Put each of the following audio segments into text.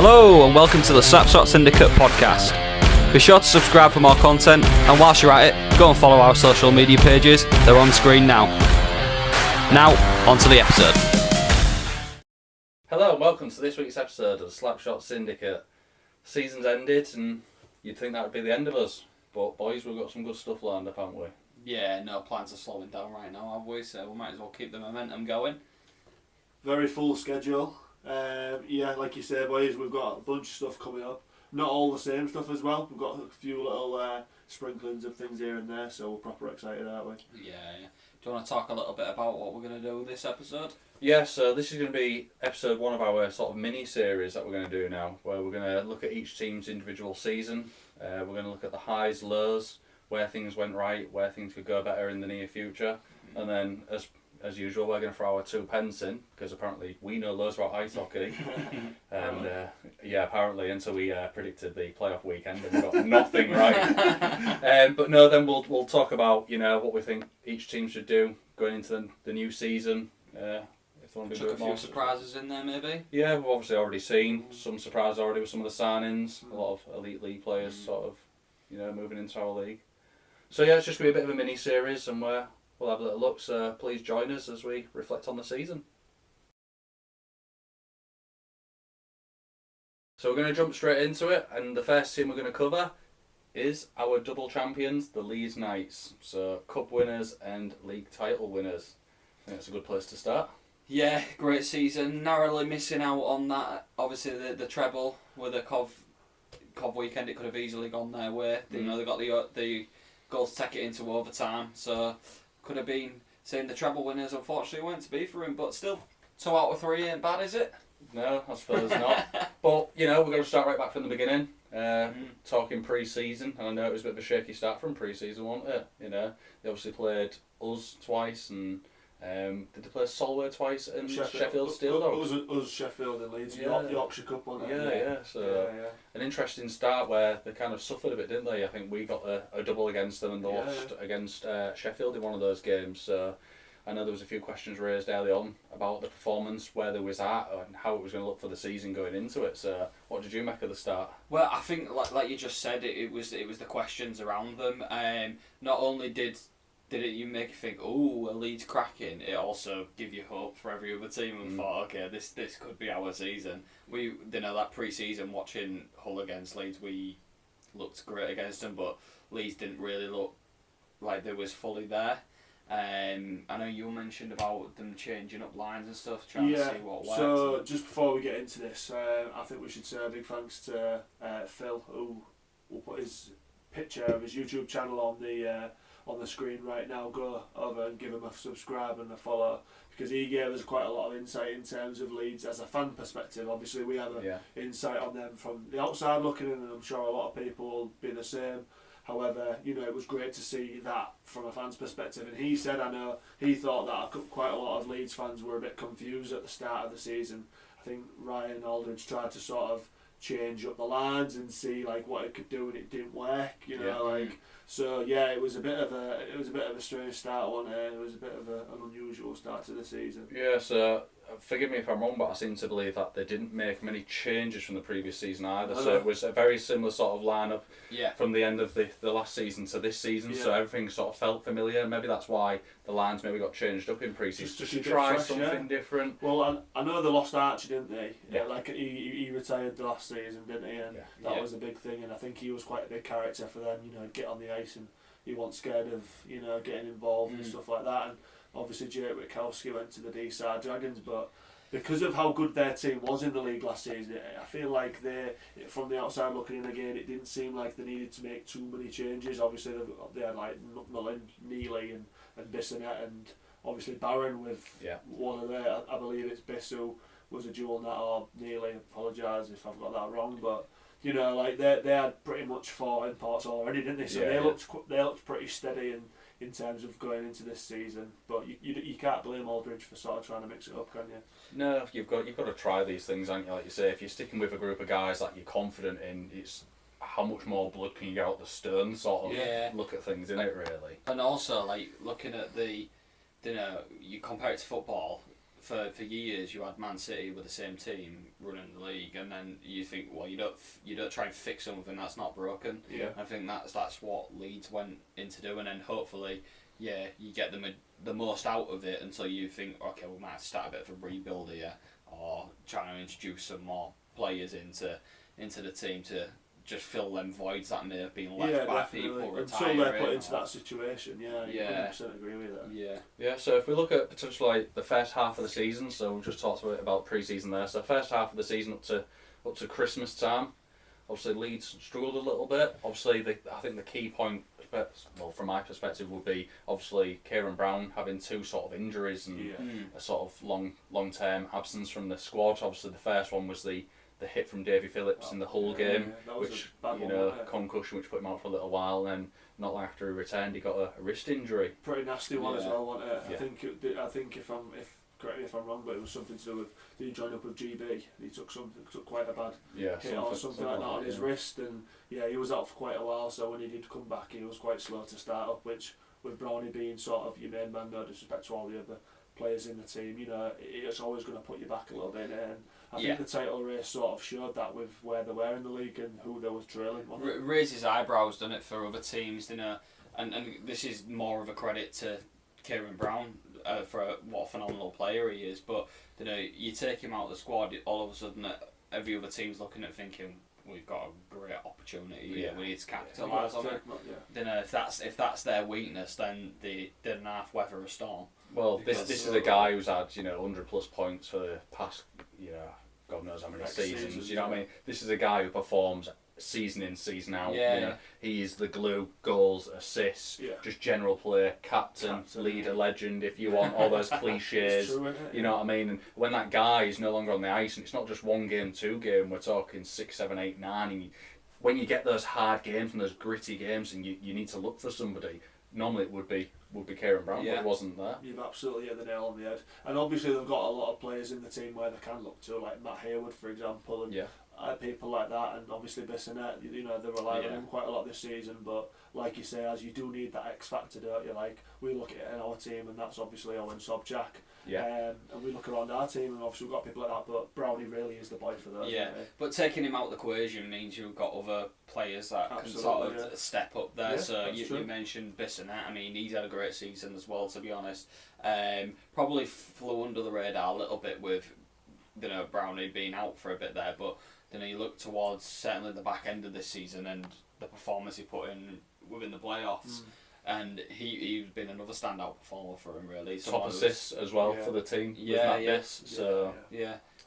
Hello and welcome to the Slapshot Syndicate podcast. Be sure to subscribe for more content, and whilst you're at it, go and follow our social media pages. They're on screen now. Now, on to the episode. Hello and welcome to this week's episode of the Slapshot Syndicate. Season's ended and you'd think that would be the end of us, but boys, we've got some good stuff lined up, haven't we? Yeah, no plans are slowing down right now, have we? So we might as well keep the momentum going. Very full schedule. Yeah, like you say, boys, we've got a bunch of stuff coming up. Not all the same stuff as well. We've got a few little sprinklings of things here and there, so we're proper excited, aren't we? Yeah. Do you want to talk a little bit about what we're going to do this episode? Yeah, so this is going to be episode 1 of our sort of mini-series that we're going to do now, where we're going to look at each team's individual season. We're going to look at the highs, lows, where things went right, where things could go better in the near future, and then as usual, we're going to throw our 2 pence in, because apparently we know loads about ice hockey. And apparently, until we predicted the playoff weekend and we got nothing right. But no, then we'll talk about, what we think each team should do going into the new season. If they want to do a few surprises in there, maybe? Yeah, we've obviously already seen some surprises already with some of the signings. A lot of elite league players sort of, moving into our league. So yeah, it's just going to be a bit of a mini-series, and we'll have a little look, so please join us as we reflect on the season. So we're going to jump straight into it, and the first team we're going to cover is our double champions, the Leeds Knights. So cup winners and league title winners. I think that's a good place to start. Yeah, great season. Narrowly missing out on that. Obviously the treble with the Cov weekend, it could have easily gone their way. They got the goal to take it into overtime, so could have been saying the treble winners. Unfortunately weren't to be for him, but still 2 out of 3 ain't bad, is it? No, I suppose not. But we're going to start right back from the beginning. Talking pre-season, and I know it was a bit of a shaky start from pre-season, wasn't it? They obviously played us twice, and did they play Solway twice and Sheffield Steel Dogs? Us, Sheffield and Leeds, Yorkshire Cup on that. Yeah. So an interesting start where they kind of suffered a bit, didn't they? I think we got a double against them and they lost against Sheffield in one of those games. So I know there was a few questions raised early on about the performance, where they was at, and how it was going to look for the season going into it. So what did you make of the start? Well, I think like you just said, it was the questions around them. Not only did you make you think, oh, a Leeds cracking, it also give you hope for every other team and thought, okay, this could be our season. We, that pre-season watching Hull against Leeds, we looked great against them, but Leeds didn't really look like they was fully there. I know you mentioned about them changing up lines and stuff, trying to see what works. So just before we get into this, I think we should say a big thanks to Phil, who will put his picture of his YouTube channel on the screen right now. Go over and give him a subscribe and a follow, because he gave us quite a lot of insight in terms of Leeds as a fan perspective. Obviously we have an insight on them from the outside looking in, and I'm sure a lot of people will be the same. However, it was great to see that from a fan's perspective, and he said, I know he thought that quite a lot of Leeds fans were a bit confused at the start of the season. I think Ryan Aldridge tried to sort of change up the lines and see what it could do, and it didn't work. So it was a bit of a strange start, wasn't it? It was a bit of an unusual start to the season. Yeah, so forgive me if I'm wrong, but I seem to believe that they didn't make many changes from the previous season either. So it was a very similar sort of lineup from the end of the last season to this season. So everything sort of felt familiar. Maybe that's why the lines maybe got changed up in pre-season. Just to try fresh, something different. Well, I know they lost Archie, didn't they? Yeah. He retired the last season, didn't he? And that was a big thing. And I think he was quite a big character for them. Get on the ice, and he wasn't scared of getting involved and stuff like that. And obviously Jake Witkowski went to the D-Side Dragons, but because of how good their team was in the league last season, I feel like from the outside looking in again, it didn't seem like they needed to make too many changes. Obviously they had Mullen, Neely and Bissonnette, and obviously Barron with one of their, I believe it's Biss who was a dual net, or Neely, apologise if I've got that wrong, but they had pretty much 4 imports already, didn't they? So they looked pretty steady in terms of going into this season. But you can't blame Aldridge for sort of trying to mix it up, can you? No, you've got to try these things, haven't you? Like you say, if you're sticking with a group of guys that you're confident in, it's how much more blood can you get out the stern sort of look at things, isn't it, really? And also, looking at you compare it to football. for years you had Man City with the same team running the league, and then you think, well, you don't try and fix something that's not broken. Yeah. I think that's what Leeds went into doing, and hopefully, yeah, you get the most out of it until you think, okay, we might have to start a bit of a rebuild here, or trying to introduce some more players into the team to just fill them voids that may have been left by people retiring. Until they're put into that situation, you 100% agree with that. Yeah, so if we look at potentially like the first half of the season, so we just talked a bit about pre-season there, so first half of the season up to Christmas time, obviously Leeds struggled a little bit. Obviously, I think the key point, well, from my perspective, would be obviously Kieran Brown having 2 sort of injuries and a sort of long-term absence from the squad. Obviously, the first one was the hit from Davy Phillips in the Hull game, which concussion, which put him out for a little while, and then not long after he returned, he got a wrist injury. Pretty nasty one as well, wasn't it? I think correct me if I'm wrong, but it was something to do with, did he join up with GB? He took quite a bad hit or something like that on his wrist, and he was out for quite a while. So when he did come back, he was quite slow to start up, which with Brownie being sort of your main man, no disrespect to all the other players in the team, it's always going to put you back a little bit. And I think the title race sort of showed that with where they were in the league and who they was trailing. Raised his eyebrows, done it for other teams, and this is more of a credit to Kieran Brown for what a phenomenal player he is. But you take him out of the squad, all of a sudden every other team's looking at thinking, we've got a great opportunity here. We need to capitalise on it. If that's their weakness, then they didn't half weather a storm. Well, this is a guy who's had 100+ points for the past God knows how many seasons. You know what I mean? This is a guy who performs season in, season out. He is the glue, goals, assists, just general player, captain, leader, legend. If you want all those cliches, true, you know what I mean. And when that guy is no longer on the ice, and it's not just 1 game, 2 game, we're talking 6, 7, 8, 9. And when you get those hard games and those gritty games, and you need to look for somebody, normally it would be Kieran Brown, but it wasn't there. You've absolutely hit the nail on the head. And obviously they've got a lot of players in the team where they can look to, like Matt Hayward, for example, and people like that, and obviously Bissonnette, they rely on him quite a lot this season, but like you say, as you do need that X factor, don't you? Like, we look at it in our team, and that's obviously Owen Sobchak, and we look around our team, and obviously we've got people like that, but Brownie really is the boy for those. But taking him out of the equation means you've got other players that can sort of step up there. So you mentioned Bissonnette. I mean, he's had a great season as well, to be honest. Probably flew under the radar a little bit with Brownie being out for a bit there, but you look towards certainly the back end of this season and the performance he put in within the playoffs, and he's been another standout performer for him, really. Top assists as well for the team.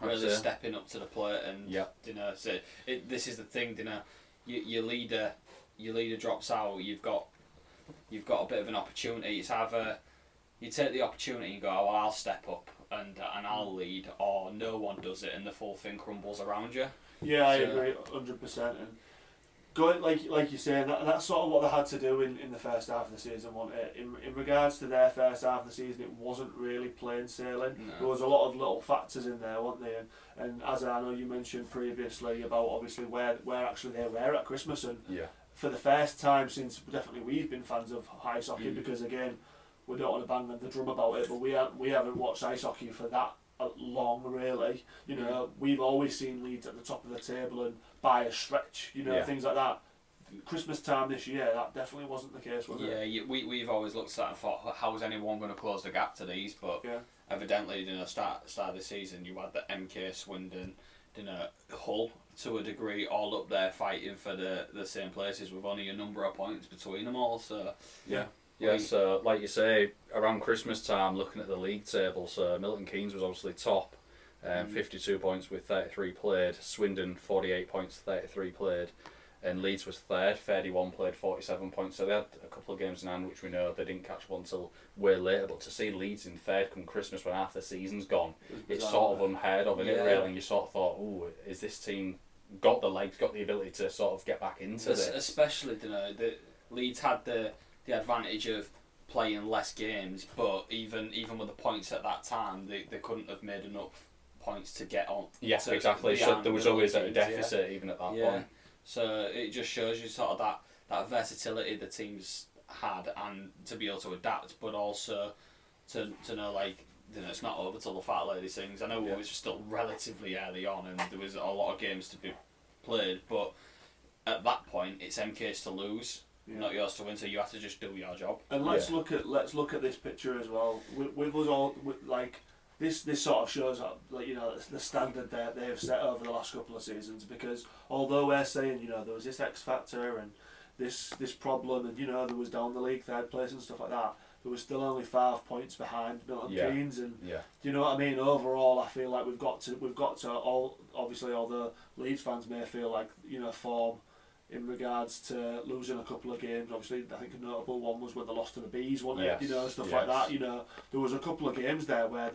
Really stepping up to the plate, and so this is the thing. Your leader drops out. You've got a bit of an opportunity. It's either you take the opportunity and go, oh, well, I'll step up and I'll lead, or no one does it and the full thing crumbles around you. Yeah, I agree 100%. And going like you say, that's sort of what they had to do in the first half of the season, wasn't it? In regards to their first half of the season, it wasn't really plain sailing. No. There was a lot of little factors in there, weren't there? And as I know you mentioned previously about obviously where actually they were at Christmas, and for the first time since definitely we've been fans of ice hockey, because again, we don't want to bang the drum about it, but we haven't watched ice hockey for that long, really. We've always seen Leeds at the top of the table and by a stretch, things like that. Christmas time this year, that definitely wasn't the case, was it? We've always looked at that and thought, how is anyone going to close the gap to these? But evidently, start of the season, you had the MK, Swindon, Hull to a degree, all up there fighting for the same places with only a number of points between them all. So so like you say, around Christmas time, looking at the league table, so Milton Keynes was obviously top, 52 points with 33 played, Swindon 48 points, 33 played, and Leeds was third, 31 played, 47 points, so they had a couple of games in hand, which we know they didn't catch up until way later, but to see Leeds in third come Christmas when half the season's gone, it's sort of unheard of, isn't it, really? And you sort of thought, oh, is this team got the legs, got the ability to sort of get back into this? Especially, the Leeds had the advantage of playing less games, but even with the points at that time, they couldn't have made enough points to get on. Yeah, exactly. So there was always a deficit even at that point. So it just shows you sort of that versatility the teams had, and to be able to adapt, but also to know, like, it's not over till the fat lady sings. I know it was still relatively early on, and there was a lot of games to be played, but at that point, it's MK's to lose, not yours to win. So you have to just do your job. And let's look at this picture as well. With us all, this sort of shows the standard that they have set over the last couple of seasons. Because although we're saying there was this X factor and this problem, and there was down the league third place and stuff like that, there was still only 5 points behind Milton Keynes, and do you know what I mean? Overall, I feel like we've got to all, obviously, although Leeds fans may feel like form in regards to losing a couple of games. Obviously, I think a notable one was when they lost to the Bees, wasn't it? Stuff like that. There was a couple of games there where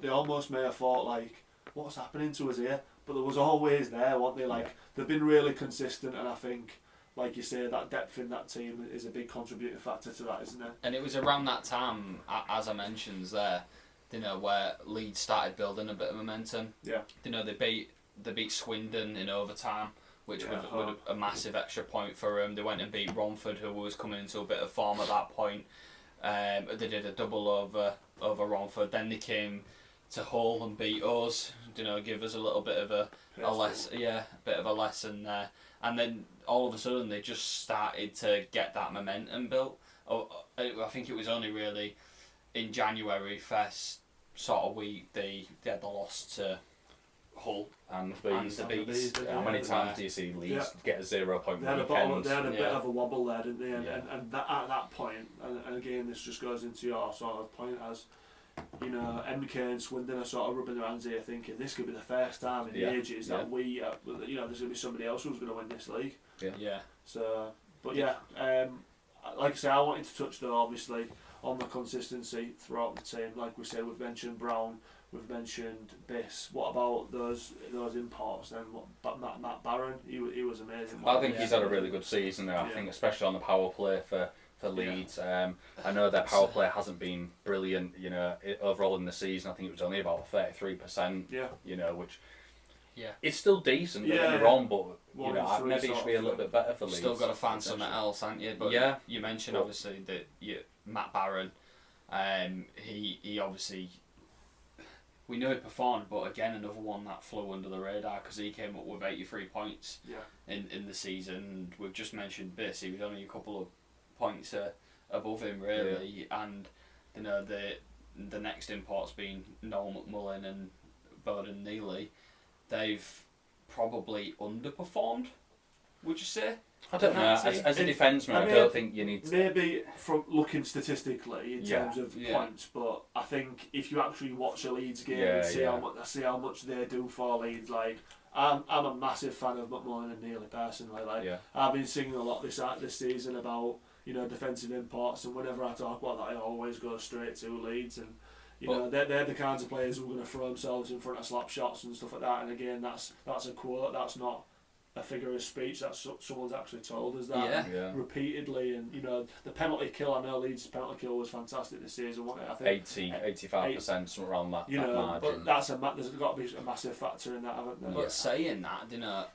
they almost may have thought like, what's happening to us here? But there was always there, weren't they? Like they've been really consistent, and I think, like you say, that depth in that team is a big contributing factor to that, isn't it? And it was around that time, as I mentioned there, where Leeds started building a bit of momentum. Yeah. They beat Swindon in overtime, which was a massive extra point for them. They went and beat Romford, who was coming into a bit of form at that point. They did a double over Romford. Then they came to Hull and beat us. Give us a little bit of a lesson there. And then all of a sudden they just started to get that momentum built. I think it was only really in January, first sort of week, they had the loss to Hull and the Bees. How many times do you see Leeds get a 0 point They had a weekend? bit of a wobble there, didn't they? And that, at that point, and again, this just goes into your sort of point as, MK and Swindon are sort of rubbing their hands here thinking this could be the first time in ages that we, there's going to be somebody else who's going to win this league. Yeah. So, but like I say, I wanted to touch though, obviously, on the consistency throughout the team. Like we said, we've mentioned Brown, we've mentioned Biss. What about those imports then? Matt Barron, he was amazing. I think he's had a really good season now. I think especially on the power play for Leeds. I know their power play hasn't been brilliant, overall in the season. I think it was only about 33%, which it's still decent, don't get me wrong, but maybe it should be a little bit better for Leeds. Still got to find something else, haven't you? But you mentioned obviously that Matt Barron, he obviously, we know he performed, but again another one that flew under the radar because he came up with 83 points in the season. We've just mentioned Biss, he was only a couple of points above him really, and the next imports being Noel McMullen and Bowden Neely, they've probably underperformed, would you say? I don't know. As a defenseman, I don't think you need to... Maybe from looking statistically in terms of points, but I think if you actually watch a Leeds game and see how much they do for Leeds, like I'm a massive fan of McMullen and Neely personally. I've been singing a lot this season about defensive imports, and whenever I talk about that, I always go straight to Leeds, and they're the kinds of players who are going to throw themselves in front of slap shots and stuff like that. And again, that's a quote. That's not a figure of speech. That's someone's actually told us that repeatedly. And the penalty kill. I know Leeds' penalty kill was fantastic this season, wasn't it? I think 85%, something around that margin. But there's got to be a massive factor in that, haven't there? But saying that,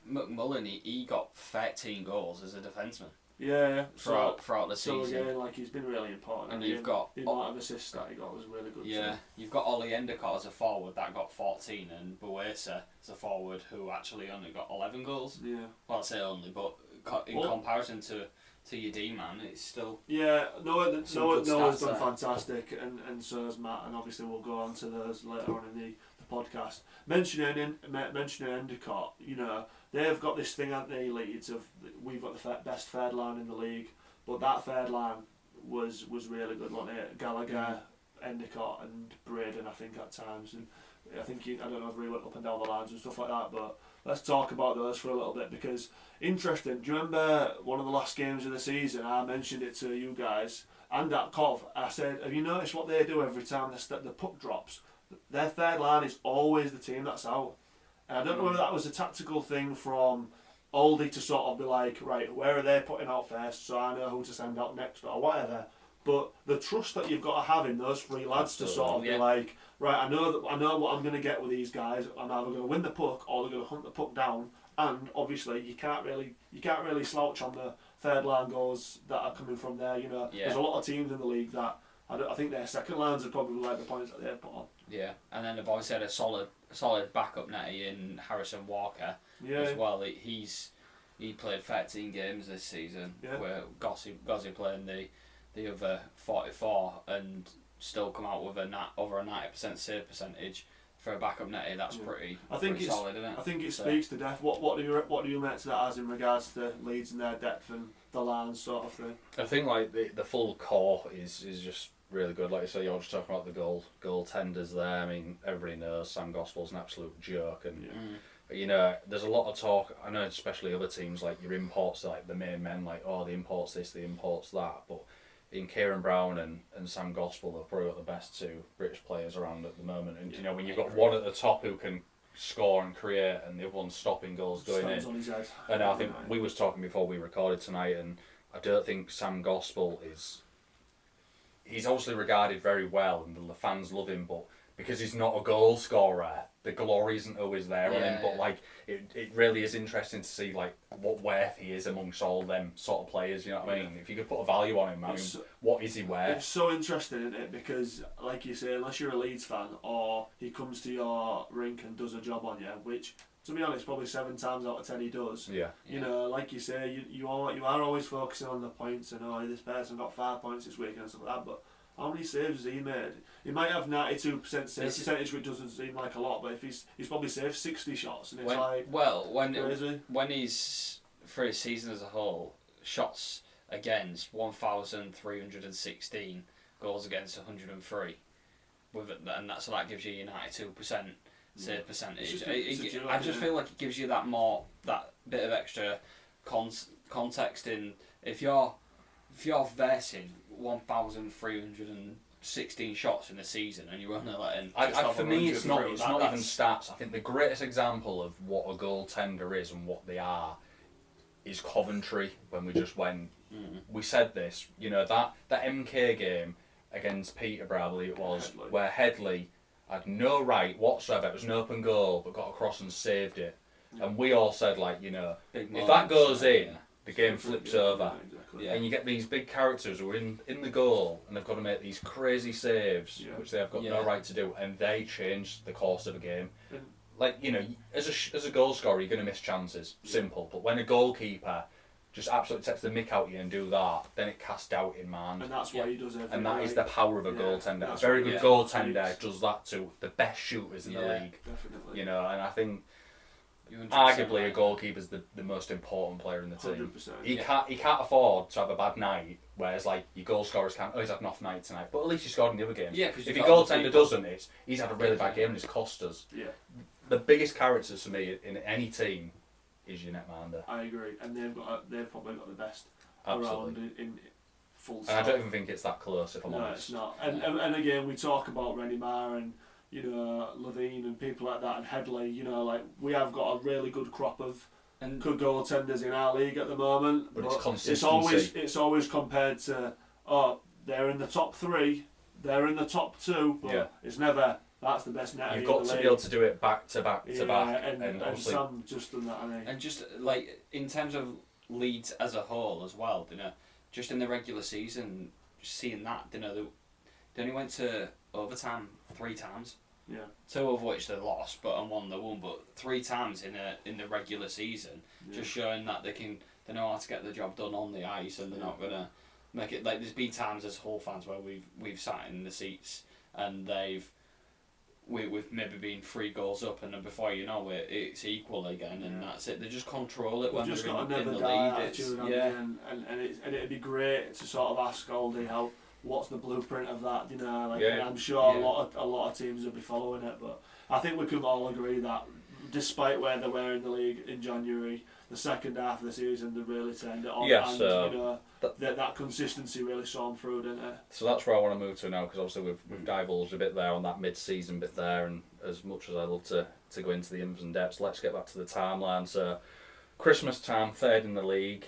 McMullen, he got 13 goals as a defenseman. Throughout the season. So again, he's been really important. And you've got the amount of assists that he got was really good. Yeah, you've got Ollie Endicott as a forward that got 14, and Buesa as a forward who actually only got 11 goals. Yeah. Well, I say only, but in comparison to your D man, it's still. Yeah, Noah's done fantastic, and so has Matt, and obviously we'll go on to those later on in the podcast. Mentioning Endicott, they've got this thing, haven't they, Leeds, of we've got the best third line in the league, but that third line was really good, wasn't it? Gallagher, Endicott and Braden, I think, at times, and I think I don't know if he went up and down the lines and stuff like that, but let's talk about those for a little bit, because interesting. Do you remember one of the last games of the season? I mentioned it to you guys and at Cov. I said, have you noticed what they do every time the puck drops? Their third line is always the team that's out. And I don't know whether that was a tactical thing from Aldi to sort of be like, right, where are they putting out first, so I know who to send out next or whatever. But the trust that you've got to have in those three lads to sort of be like, right, I know what I'm going to get with these guys. I'm either going to win the puck or they're going to hunt the puck down. And obviously you can't really slouch on the third line goals that are coming from there. There's a lot of teams in the league that I think their second lines are probably like the points that they've put on. Yeah, and then they've obviously had a solid backup netty in Harrison Walker as well. He played 13 games this season, where Gossy playing the other 44 and still come out with over a 90% save percentage for a backup netty. That's pretty solid, isn't it? I think it speaks to death. What do you make to that as in regards to Leeds and their depth and the line sort of thing? I think like the full core is just really good. Like you say, you're just talking about the goaltenders there. I mean, everybody knows Sam Gospel's an absolute joke, and you know, there's a lot of talk. I know, especially other teams like your imports, like the main men, like the imports this, the imports that. But in Kieran Brown and Sam Gospel, they've probably got the best two British players around at the moment. And you know, when you've got one at the top who can score and create, and the other one's stopping goals going in. On his head. And I think we was talking before we recorded tonight, and I don't think Sam Gospel is. He's obviously regarded very well, and the fans love him, but because he's not a goal scorer, the glory isn't always there on him. But like, it really is interesting to see like what worth he is amongst all them sort of players. You know what I mean? If you could put a value on him, I mean, what is he worth? It's so interesting, isn't it? Because like you say, unless you're a Leeds fan or he comes to your rink and does a job on you, which to be honest, probably 7 times out of 10 he does. Yeah. You know, like you say, you are always focusing on the points and this person got 5 points this week and stuff like that. But how many saves has he made? He might have 92% save percentage, which doesn't seem like a lot, but if he's probably saved 60 shots, and it's when he's for his season as a whole, shots against 1,316, goals against 103, and so that gives you your 92% save percentage. I just feel like it gives you that bit of extra context in if you're versing 1,316 shots in a season and you're only letting. For me, it's not even stats. I think the greatest example of what a goaltender is and what they are is Coventry. When we just went, we said this. You know that MK game against Peterborough, I believe it was, where Headley had no right whatsoever. It was an open goal, but got across and saved it. And we all said, like, you know, if that goes in, the game flips over. Yeah. And you get these big characters who are in the goal and they've got to make these crazy saves, which they have got no right to do, and they change the course of a game. Like, you know, as a goal scorer, you're going to miss chances. Simple. But when a goalkeeper just absolutely takes the mick out of you and do that, then it casts doubt in man. And that's why he does everything. And that is the power of a goaltender. A very good goaltender does that to the best shooters in the league. Definitely. You know, and I think arguably a goalkeeper's the most important player in the team. 100%. He can't afford to have a bad night, whereas like your goal scorers can't. He's had an off night tonight, but at least he scored in the other games. Yeah, if your goaltender doesn't, he's had a really bad game and it's cost us. Yeah. The biggest characters for me in any team is your netminder. I agree, and they've probably got the best Absolutely. around in full. And I don't even think it's that close, if I'm honest. No, it's not. And again, we talk about Renimar and Levine and people like that, and Headley. You know, like we have got a really good crop of good goaltenders in our league at the moment. But it's consistency. It's always compared to they're in the top 3, they're in the top 2, but it's never. That's the best net. You've got to be able to do it back to back to back, and Sam just done that, hasn't he? And just like in terms of Leeds as a whole as well, you know, just in the regular season, just seeing that, you know, they only went to overtime 3 times. Yeah. 2 of which they lost, but and 1 they won. But 3 times in the regular season, just showing that they know how to get the job done on the ice, and they're not gonna make it. Like there's been times as Hull fans where we've sat in the seats and we've maybe been 3 goals up, and then before you know it, it's equal again, and that's it. They just control it when they're in the lead. And it'd be great to sort of ask Goldie what's the blueprint of that. You know, and I'm sure a lot of teams will be following it, but I think we can all agree that despite where they were in the league in January, the second half of the season they really turned it on. Yes, that consistency really saw them through, didn't it? So that's where I want to move to now, because obviously we've divulged a bit there on that mid-season bit there, and as much as I love to go into the ins and depths, let's get back to the timeline. So Christmas time, 3rd in the league,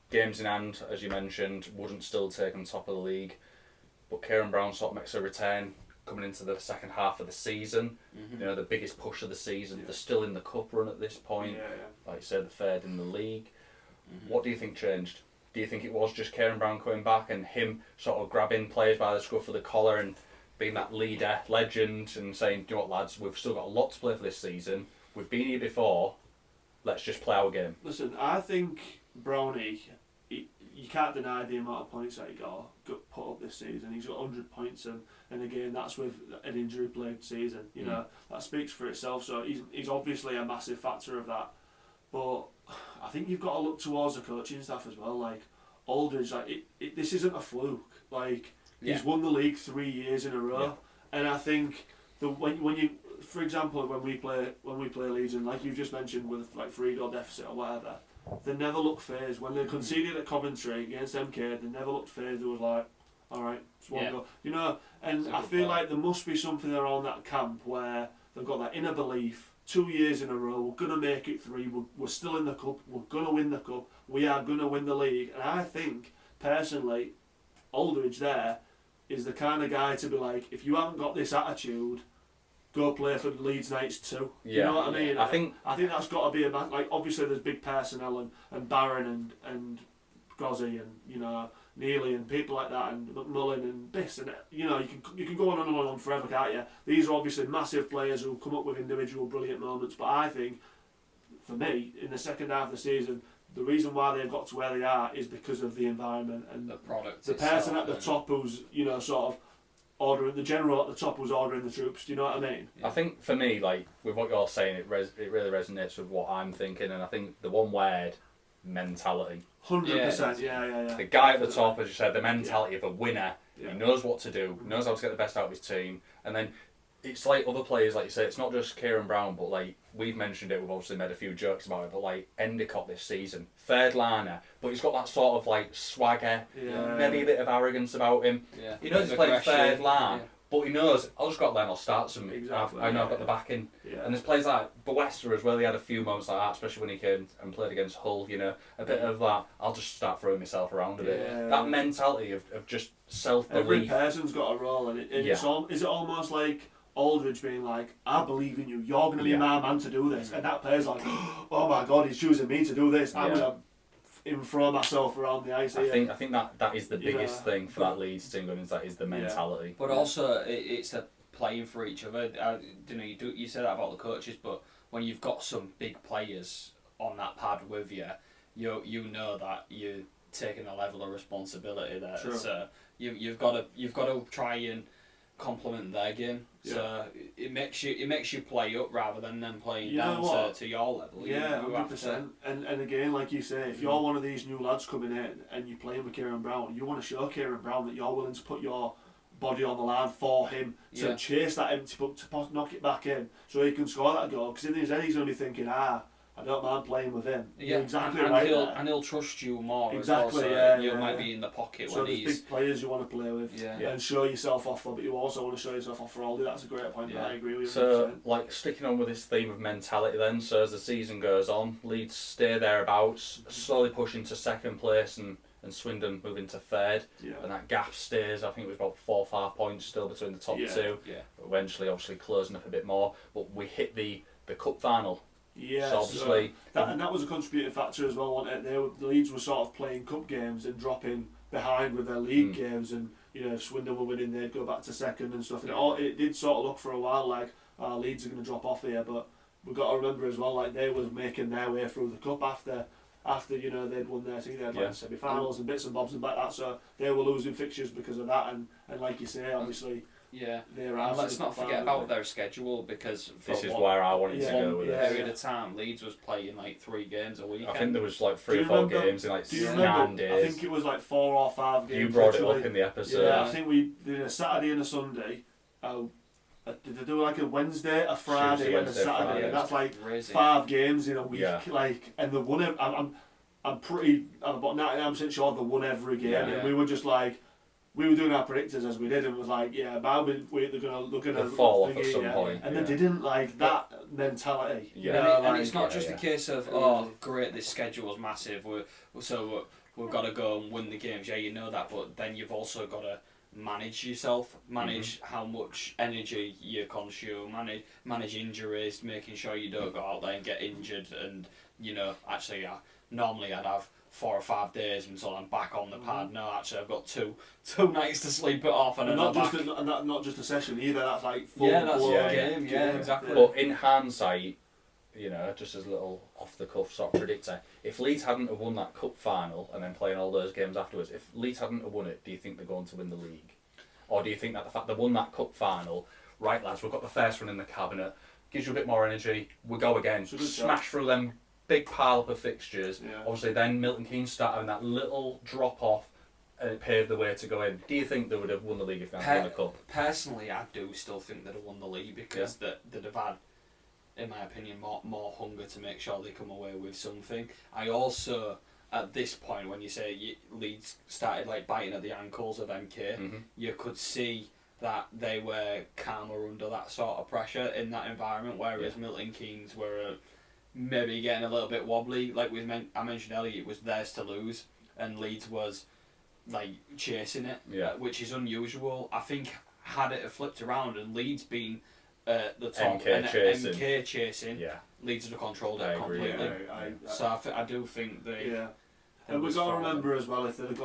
games in hand, as you mentioned, wouldn't still take them top of the league, but Kieran Brown sort of makes a return coming into the second half of the season. You know, the biggest push of the season. They're still in the cup run at this point. Like you said, the 3rd in the league. What do you think changed? Do you think it was just Kieran Brown coming back and him sort of grabbing players by the scruff of the collar and being that leader, legend, and saying, "Do you know what, lads? We've still got a lot to play for this season. We've been here before. Let's just play our game." Listen, I think Brownie, you can't deny the amount of points that he got put up this season. He's got 100 points, and again, that's with an injury-plagued season. You know, that speaks for itself. So he's obviously a massive factor of that. But I think you've got to look towards the coaching staff as well. Like Aldridge, like this isn't a fluke. Like he's won the league 3 years in a row, and I think when you, for example, when we play Leeds, and like you've just mentioned with like 3-goal deficit or whatever, they never looked phased. When they conceded at Coventry against MK, they never looked phased. It was like, all right, it's one goal, you know. And I feel like there must be something around that camp where they've got that inner belief. 2 years in a row, we're gonna make it 3. We're still in the cup. We're gonna win the cup. We are gonna win the league. And I think personally, Aldridge there is the kind of guy to be like, if you haven't got this attitude, go play for Leeds Knights too. You know what I mean? I think that's got to be like obviously there's big personnel and Barron and Grozzy and you know Neely and people like that and McMullen and Biss and you know you can go on and on forever, can't you? These are obviously massive players who come up with individual brilliant moments, but I think for me in the second half of the season, the reason why they've got to where they are is because of the environment and the product. The person at the top who's you know sort of ordering the general at the top who's ordering the troops. Do you know what I mean? I think for me, like with what you're saying, it really resonates with what I'm thinking, and I think the one word, mentality. 100%. Yeah. The guy at the top, as you said, the mentality of a winner. Yeah. He knows what to do, knows how to get the best out of his team, and then it's like other players, like you say, it's not just Kieran Brown, but like we've mentioned it, we've obviously made a few jokes about it, but like Endicott this season, third liner, but he's got that sort of like swagger, maybe a bit of arrogance about him. Yeah. He knows he's playing third line, but he knows I'll just go out there and I'll start some. Exactly. I know I've got the backing. Yeah. And there's players like Bowester as well. He had a few moments like that, especially when he came and played against Hull. You know, a bit of that. I'll just start throwing myself around a bit. Yeah. That mentality of just self-belief. Every person's got a role, and is it almost like Aldridge being like, I believe in you, you're going to be my man to do this, and that player's like, oh my god, he's choosing me to do this, I'm going to throw myself around the ice. I think that is the biggest thing for that Leeds team, is that is the mentality. But also it's the playing for each other. You say that about the coaches, but when you've got some big players on that pad with you, you know that you're taking a level of responsibility there. True. So you've got to try and complement their game. Yeah. So it makes you play up rather than them playing down to your level. Yeah, 100%. And again, like you say, if you're one of these new lads coming in and you're playing with Kieran Brown, you want to show Kieran Brown that you're willing to put your body on the line for him to chase that empty puck, to knock it back in so he can score that goal. Because in his head he's going to be thinking, I don't mind playing with him. Yeah, exactly and right. He'll trust you more. Exactly. As well, so you might be in the pocket so when there's big players you want to play with and show yourself off for, but you also want to show yourself off for Aldi. That's a great point. I agree with you. So, like sticking on with this theme of mentality, then. So as the season goes on, Leeds stay thereabouts, slowly pushing to second place, and Swindon moving to third, and that gap stays. I think it was about 4 or 5 points still between the top two. Yeah. Eventually, obviously closing up a bit more, but we hit the cup final. Yeah, so obviously, that was a contributing factor as well, wasn't it? The Leeds were sort of playing cup games and dropping behind with their league games, and if Swindon were winning, they'd go back to second and stuff. And it did sort of look for a while like Leeds are going to drop off here, but we've got to remember as well, like they was making their way through the cup after they'd won their team, they had like semi-finals and bits and bobs and like that, so they were losing fixtures because of that, and like you say, obviously. Yeah, and let's not forget about their schedule, because this is where I wanted to go with it. Period of time, Leeds was playing like 3 games a week. I think there was like 3 or 4 games in like 9 days. I think it was like 4 or 5 games. You brought it up in the episode. Yeah, I think we did a Saturday and a Sunday. Did they do like a Wednesday, a Friday, and a Saturday? Friday. And that's like crazy. 5 games in a week. Yeah. Like, and they won. I'm about 99% sure they won every game. Yeah. And we were just like. We were doing our predictors as we did, and it was like, they're gonna fall off at some point, and they didn't like that mentality. And it's not just a case of great, this schedule was massive, we've got to go and win the games. Yeah, you know that, but then you've also got to manage yourself, how much energy you consume, manage injuries, making sure you don't go out there and get injured and actually, normally I'd have 4 or 5 days until I'm back on the pad. No, actually, I've got two nights to sleep it off, and not just a session either. That's like full game. Yeah, exactly. But in hindsight, just as a little off the cuff sort of predictor, if Leeds hadn't have won that cup final and then playing all those games afterwards, if Leeds hadn't have won it, do you think they're going to win the league, or do you think that the fact they won that cup final, right lads, we've got the first one in the cabinet, gives you a bit more energy, we go again, smash through them big pile up of fixtures. Obviously then Milton Keynes started having that little drop off and it paved the way to go in. Do you think they would have won the league if they hadn't won the cup? Personally, I do still think they'd have won the league because they'd have had, in my opinion, more hunger to make sure they come away with something. I also, at this point, when you say Leeds started like biting at the ankles of MK, you could see that they were calmer under that sort of pressure in that environment, whereas Milton Keynes were maybe getting a little bit wobbly. Like I mentioned earlier, it was theirs to lose, and Leeds was like chasing it, which is unusual. I think had it flipped around and Leeds been the top MK chasing, Leeds would have controlled it completely. So I do think they. And we've got to remember as well, if they'd have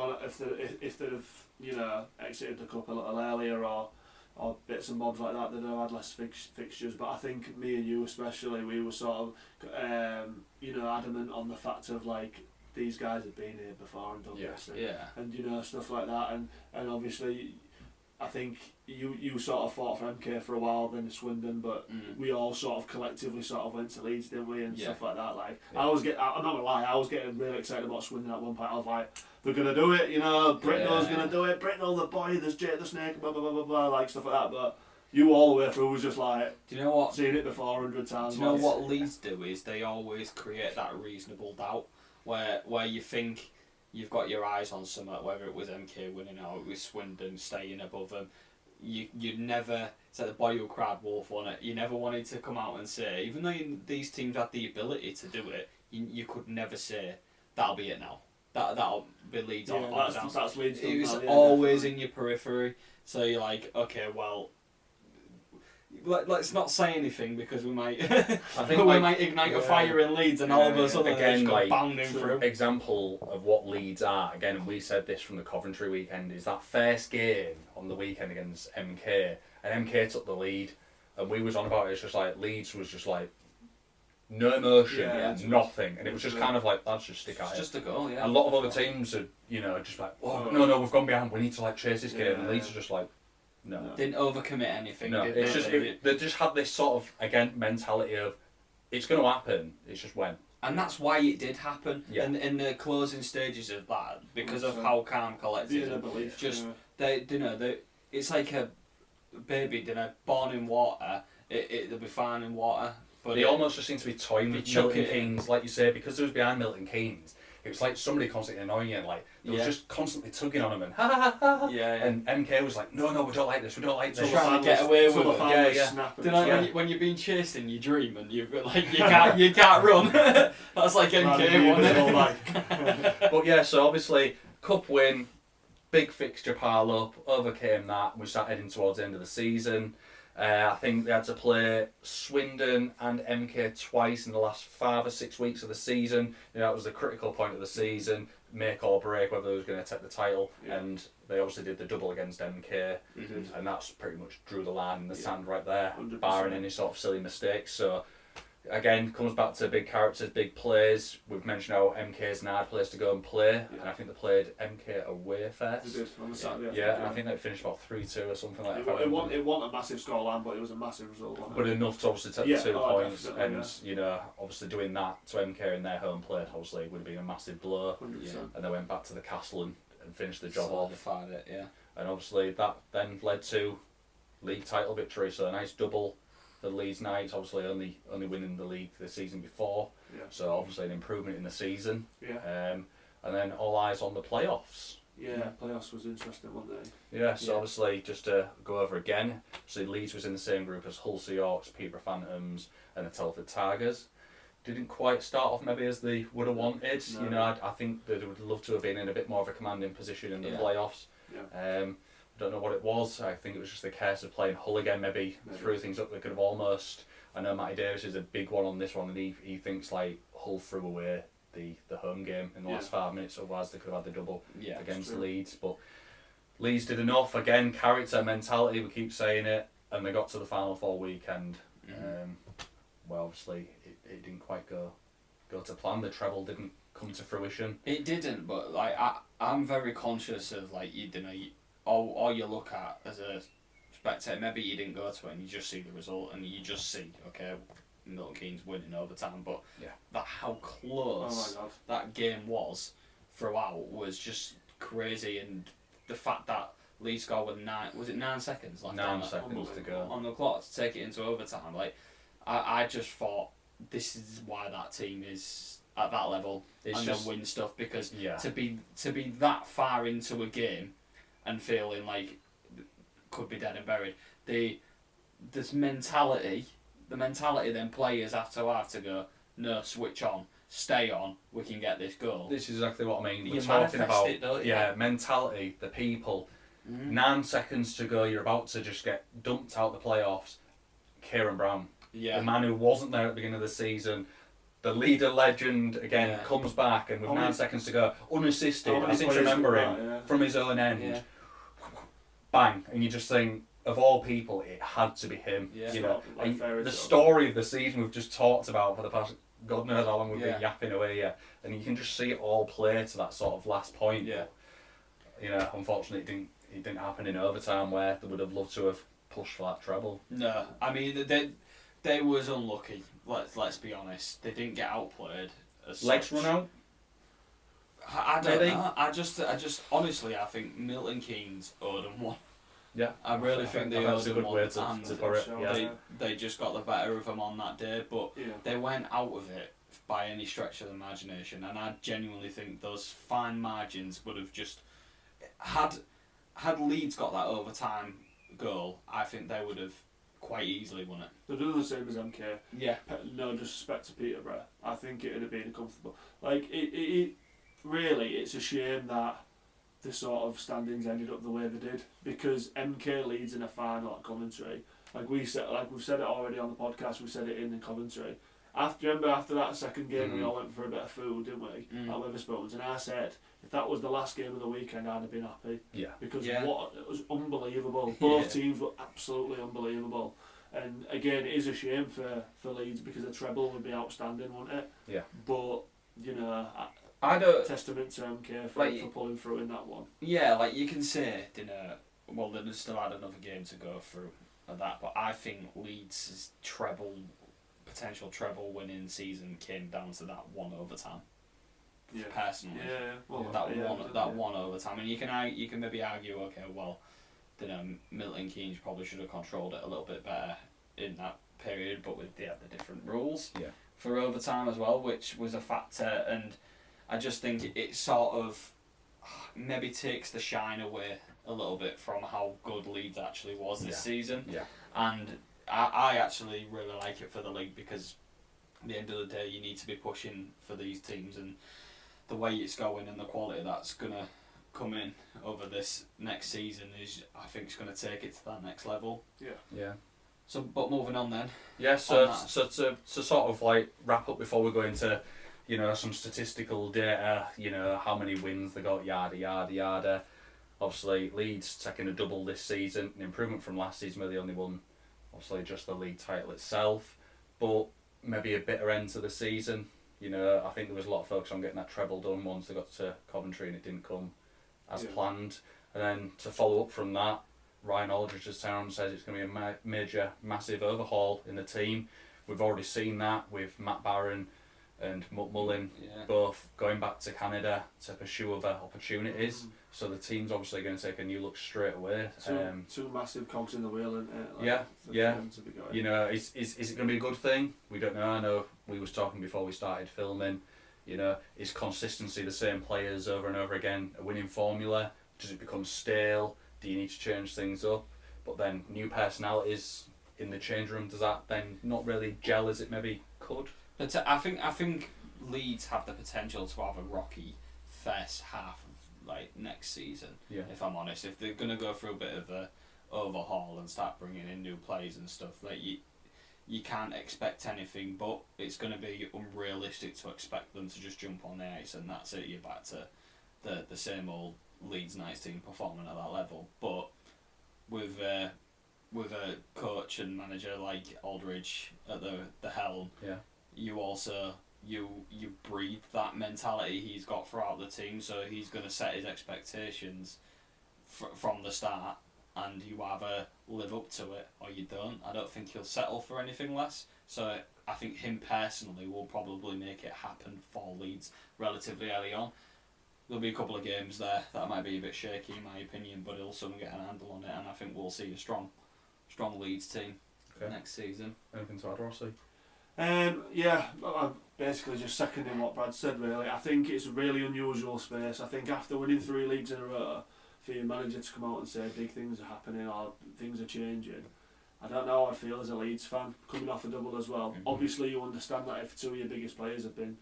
exited the cup a little earlier or bits and bobs like that, they'd have had less fixtures. But I think me and you especially, we were sort of adamant on the fact of like these guys have been here before and done this, and stuff like that, and obviously I think you sort of fought for MK for a while, then Swindon, but we all sort of collectively sort of went to Leeds, didn't we, and stuff like that. Like I'm not gonna lie, I was getting really excited about Swindon at one point. I was like, they're gonna do it, Britnell's gonna do it, Britnell the boy, there's Jay the Snake, blah blah blah blah blah, like stuff like that. But you all the way through was just like, do you know what? Seen it before 100 times. Do you know what Leeds do is they always create that reasonable doubt where you think you've got your eyes on something, whether it was MK winning or it was Swindon staying above them. You'd never, it's like the boy who cried wolf, wasn't it? You never wanted to come out and say, even though these teams had the ability to do it, you could never say, that'll be it now. That'll be Leeds on down. That's Leeds. It was always in your periphery, so you're like, okay, well, let's not say anything because we might might ignite a fire in Leeds and all of a sudden again go bounding through. Example of what Leeds are, again, we said this from the Coventry weekend, is that first game on the weekend against MK, and MK took the lead, and we was on about it, it's just like Leeds was just like no emotion, nothing, and it was just kind of like, let's just stick at it. Just a goal, A lot of other teams are, just like, no, we've gone behind, we need to like chase this game, and Leeds are just like, no. Didn't overcommit anything. No, it's just they just had this sort of mentality of it's going to happen. It's just when. And that's why it did happen. Yeah. In the closing stages of that, because of how calm, collected, it's like a baby, born in water. They'll be fine in water. But they almost just seem to be toying with Milton Keynes, like you say, because they was behind Milton Keynes. It was like somebody constantly annoying you, and like they was just constantly tugging on him and ha ha ha ha. And MK was like, no, we don't like this, Trying to get away with it. When you're being chased in your dream and you can't run. That's like MK, wasn't it? But so obviously cup win, big fixture pile up, overcame that. We started heading towards the end of the season. I think they had to play Swindon and MK twice in the last 5 or 6 weeks of the season. That was the critical point of the season, make or break whether they was going to take the title. And they obviously did the double against MK, and that's pretty much drew the line in the sand right there, 100%. Barring any sort of silly mistakes. So again, comes back to big characters, big plays. We've mentioned how MK's an hard place to go and play, and I think they played MK away first. They did on the Saturday. And I think they finished about 3-2 or something like that. It wasn't a massive scoreline, but it was a massive result. But enough to obviously take the 2 points, and obviously doing that to MK in their home plate obviously would have been a massive blow. 100%. And they went back to the castle and finished the job off. Solidified it, And obviously that then led to league title victory, so a nice double. The Leeds Knights obviously only winning the league the season before, so obviously an improvement in the season. And then all eyes on the playoffs. Playoffs was interesting, wasn't they? So obviously just to go over again, so Leeds was in the same group as Hull Seahawks, Peterborough Phantoms, and the Telford Tigers. Didn't quite start off maybe as they would have wanted. No. I think they would love to have been in a bit more of a commanding position in the playoffs. I don't know what it was. I think it was just the case of playing Hull again. Maybe threw things up. They could have almost. I know Matty Davis is a big one on this one, and he thinks like Hull threw away the home game in the last 5 minutes, otherwise they could have had the double against Leeds. But Leeds did enough. Again, character, mentality, we keep saying it, and they got to the Final Four weekend. Well, obviously it didn't quite go to plan. The treble didn't come to fruition. It didn't, but like I'm very conscious of like all you look at as a spectator. Maybe you didn't go to it and you just see the result and you just see Milton Keynes winning overtime, but how close that game was throughout was just crazy, and the fact that Leeds scored with 9 seconds left 9 seconds to go on the clock to take it into overtime. Like I just thought this is why that team is at that level and they'll win stuff, because to be that far into a game and feeling like could be dead and buried, this mentality. The mentality then players have to go, no, switch on, stay on, we can get this goal. This is exactly what I mean. We're talking about it, mentality, the people. 9 seconds to go, you're about to just get dumped out the playoffs. Kieran Brown, the man who wasn't there at the beginning of the season, the leader legend again, comes back, and with 9 seconds to go, unassisted, I seem to remember him from his own end, bang, and you just think, of all people, it had to be him. You know, the story of the season we've just talked about for the past God knows how long we've been yapping away, and you can just see it all play to that sort of last point. You know, unfortunately, it didn't happen in overtime where they would have loved to have pushed for that treble. No, I mean they was unlucky. Let's be honest. They didn't get outplayed. Legs run out. I don't know. I just honestly, I think Milton Keynes owed them one. Yeah, I really think they owed them one, and they just got the better of them on that day. But they went out of it by any stretch of the imagination, and I genuinely think those fine margins would have just had Leeds got that overtime goal. I think they would have quite easily won it. They'll do the same as MK. Yeah. No disrespect to Peterborough, I think it would have been comfortable. Like it really, it's a shame that the sort of standings ended up the way they did, because MK Leeds in a final at Coventry, we've said it already on the podcast, we said it in Coventry. After that second game, we all went for a bit of food, didn't we? At Wetherspoons, and I said if that was the last game of the weekend, I'd have been happy. Yeah. Because it was unbelievable. Both teams were absolutely unbelievable. And again, it is a shame for Leeds, because the treble would be outstanding, wouldn't it? Yeah. But you know, I don't. Testament to MK for pulling through in that one. Yeah, like you can say, well, they still had another game to go through at that, but I think Leeds' potential treble winning season came down to that one overtime. Yeah. Personally. Yeah. Well, that one overtime, and you can maybe argue, okay, well, Milton Keynes probably should have controlled it a little bit better in that period, but with the different rules for overtime as well, which was a factor, and I just think it sort of maybe takes the shine away a little bit from how good Leeds actually was this season. Yeah. And I actually really like it for the league, because at the end of the day you need to be pushing for these teams, and the way it's going and the quality that's going to come in over this next season is, I think, it's going to take it to that next level. Yeah. So, but moving on then. Yeah, so to sort of like wrap up before we go into some statistical data, how many wins they got, yada, yada, yada. Obviously, Leeds taking a double this season, an improvement from last season where they only won, obviously, just the league title itself. But maybe a bitter end to the season. I think there was a lot of focus on getting that treble done once they got to Coventry, and it didn't come as planned. And then to follow up from that, Ryan Aldridge's town says it's going to be a major, massive overhaul in the team. We've already seen that with Matt Barron and Mullin both going back to Canada to pursue other opportunities. So the team's obviously going to take a new look straight away. Two massive cogs in the wheel, isn't it? For them to be going. Is it going to be a good thing? We don't know. I know we was talking before we started filming. Is consistency the same players over and over again a winning formula? Does it become stale? Do you need to change things up? But then new personalities in the change room, does that then not really gel as it maybe could? But I think Leeds have the potential to have a rocky first half of next season. Yeah. If I'm honest, if they're gonna go through a bit of a overhaul and start bringing in new players and stuff, you can't expect anything, but it's going to be unrealistic to expect them to just jump on the ice and that's it. You're back to the same old Leeds Knights team performing at that level. But with a coach and manager like Aldridge at the helm, you also you breathe that mentality he's got throughout the team. So he's going to set his expectations from the start, and you either live up to it or you don't. I don't think he'll settle for anything less. So I think him personally will probably make it happen for Leeds relatively early on. There'll be a couple of games there that might be a bit shaky in my opinion, but he'll soon get a handle on it, and I think we'll see a strong Leeds team next season. Anything to add, Rossy? I'm basically just seconding what Brad said really. I think it's a really unusual space. I think after winning 3 leagues in a row, for your manager to come out and say big things are happening or things are changing, I don't know how I'd feel as a Leeds fan, coming off a double as well. Mm-hmm. Obviously you understand that if 2 of your biggest players have been,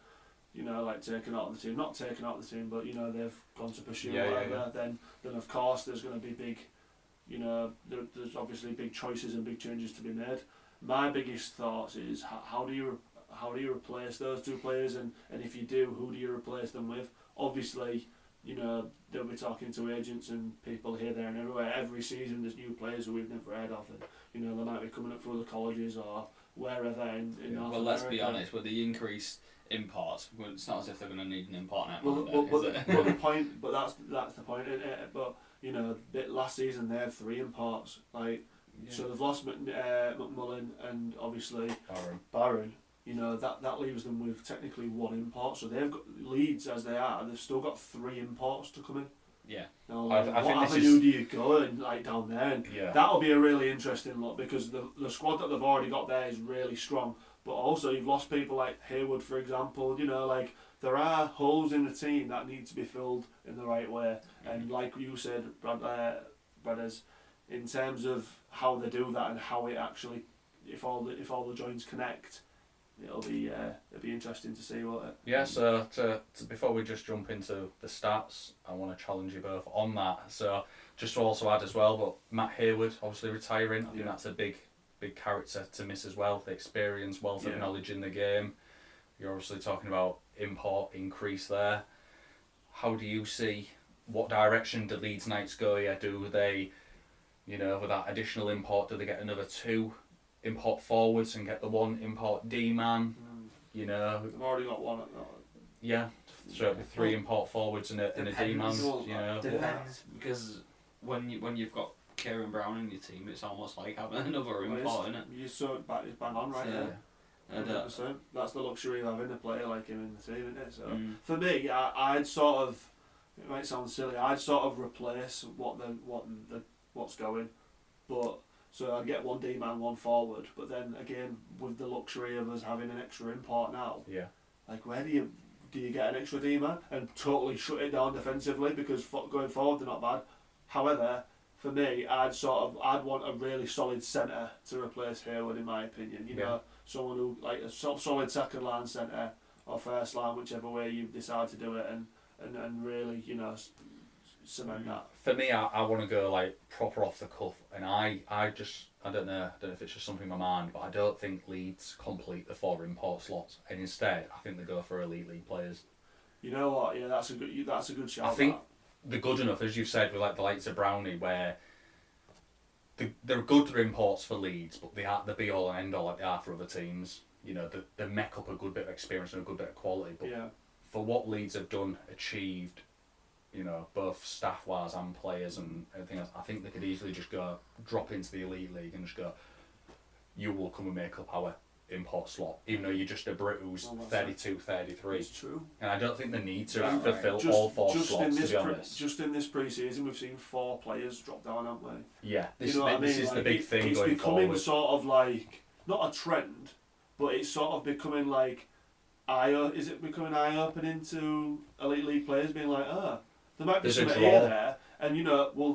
taken out of the team, not taken out of the team, but they've gone to pursue whatever, then of course there's going to be big, there's obviously big choices and big changes to be made. My biggest thoughts is how do you replace those 2 players, and if you do, who do you replace them with? Obviously, they'll be talking to agents and people here, there and everywhere. Every season there's new players who we've never heard of, and they might be coming up through the colleges or wherever in North Well, let's America. be honest, with the increased imports, it's not as if they're going to need an import net. But the point, but that's the point, isn't it? But last season they had 3 imports, so they've lost McMullen and obviously Barron. That leaves them with technically 1 import. So they've got Leeds as they are. They've still got 3 imports to come in. Yeah. Now, what avenue do you go in down there? And that'll be a really interesting look, because the squad that they've already got there is really strong. But also you've lost people like Hayward, for example. There are holes in the team that need to be filled in the right way. And like you said, Brothers, in terms of how they do that and how it actually, if all the joins connect, it'll be interesting to see what. So before we just jump into the stats, I want to challenge you both on that. So just to also add as well, but Matt Hayward obviously retiring. I think that's a big character to miss as well. The experience, wealth of knowledge in the game. You're obviously talking about import increase there. How do you see, what direction do Leeds Knights go here? Do they, with that additional import, do they get another 2 import forwards and get the 1 import D-man? They've already got 1 at that. Yeah, so it'll be 3 import forwards and a D-man. Depends, because when you've got Kieran Brown in your team, it's almost like having another import, isn't it? It's bang on right there. 100%. That's the luxury of having a player like him in the team, isn't it? So for me, I'd sort of, it might sound silly, I'd sort of replace what's going, but so I'd get 1 D-man, 1 forward, but then again with the luxury of us having an extra import now, where do you get an extra D-man and totally shut it down defensively, because going forward they're not bad. However, for me, I'd want a really solid centre to replace Hayward, in my opinion. Someone who a solid second line centre or first line, whichever way you decide to do it, and really cement that. For me, I want to go proper off the cuff, and I don't know if it's just something in my mind, but I don't think Leeds complete the 4 import slots, and instead I think they go for elite league players. You know what? Yeah, that's a good shout. I think they're good enough, as you said, with the likes of Brownie, where they're good imports for Leeds, but they aren't the be all and end all like they are for other teams. They make up a good bit of experience and a good bit of quality. But for what Leeds have achieved, both staff wise and players and everything else, I think they could easily just drop into the elite league and just go, you will come and make up our import slot, even though you're just a Brit who's 32, 33. It's true. And I don't think they need to fulfill all 4 slots, to be honest. Just in this pre-season, we've seen 4 players drop down, haven't we? Yeah, this is the big thing going forward. It's becoming sort of not a trend, but it's sort of becoming is it becoming eye-opening to elite league players being there might be something here there, and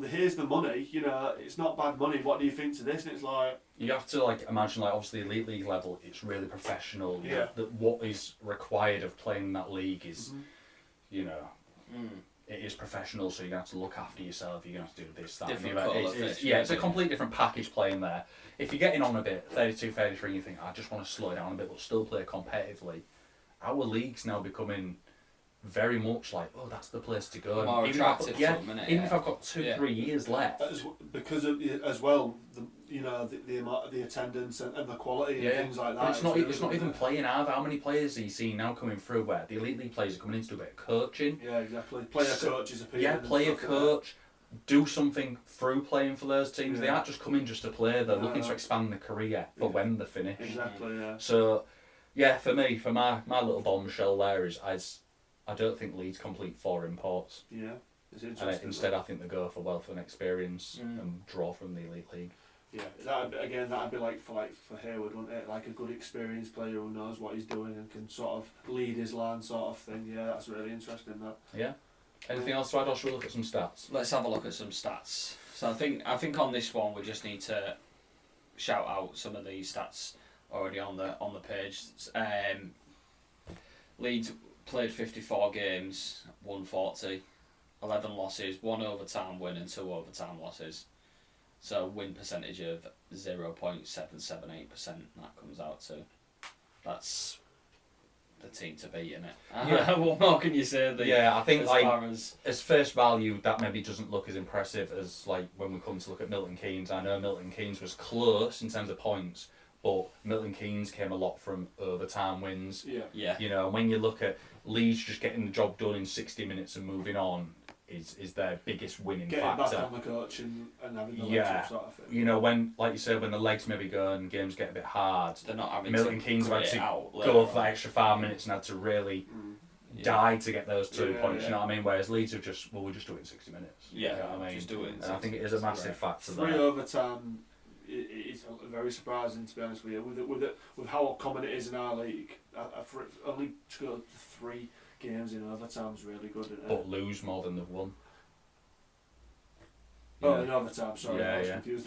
here's the money, it's not bad money, what do you think to this? And it's you have to imagine obviously elite league level, it's really professional. That what is required of playing in that league is it is professional, so you're going to have to look after yourself, you're going to have to do this, that, Different and the other. colour fixture, It's a completely different package playing there. If you're getting on a bit, 32, 33, you think, I just want to slow down a bit, but still play competitively, our league's now becoming very much like, oh, that's the place to go. More attractive to them, innit? Even if I've got 2-3 years left. Because of, as well, the amount, the attendance and the quality and things like that. But it's not even playing either. How many players are you seeing now coming through where the elite league players are coming in to do a bit of coaching? Yeah, exactly. Player coaches appearing. Yeah, player coach. Do something through playing for those teams. Yeah. They aren't just coming just to play. They're looking to expand their career for when they're finished. Exactly. Yeah. So, yeah, for me, for my little bombshell there is I don't think Leeds complete 4 imports. Yeah, it's interesting. Instead, I think they go for wealth and experience and draw from the elite league. Yeah, that'd be like for Hayward, wouldn't it? Like a good experienced player who knows what he's doing and can sort of lead his line, sort of thing. Yeah, that's really interesting. That. Yeah. Anything else to add, or should we look at some stats? Let's have a look at some stats. So I think on this one we just need to shout out some of these stats already on the page. Leeds played 54 games, won 40, 11 losses, 1 overtime win and 2 overtime losses. So win percentage of 0.778%. That comes out to. That's the team to beat, isn't it? Yeah. What more can you say? I think as face value, that maybe doesn't look as impressive as like when we come to look at Milton Keynes. I know Milton Keynes was close in terms of points, but Milton Keynes came a lot from overtime wins. Yeah. You know, when you look at Leeds just getting the job done in 60 minutes and moving on is their biggest winning factor. Getting back on the coach and having the legs up sort of thing. You know, when, like you said, when the legs maybe go and games get a bit hard, they're not having Milton Keynes had to go for that extra 5 minutes and had to really die to get those 2 points, you know what I mean? Whereas Leeds have just, we'll just do it in 60 minutes. Yeah, you know what I mean? just do it. And I think it is a massive factor there. 3 overtime is very surprising, to be honest with you. With how common it is in our league, only to go to 3 games in overtime is really good. Isn't it? But lose more than they've won. Oh, in overtime, sorry, I was confused.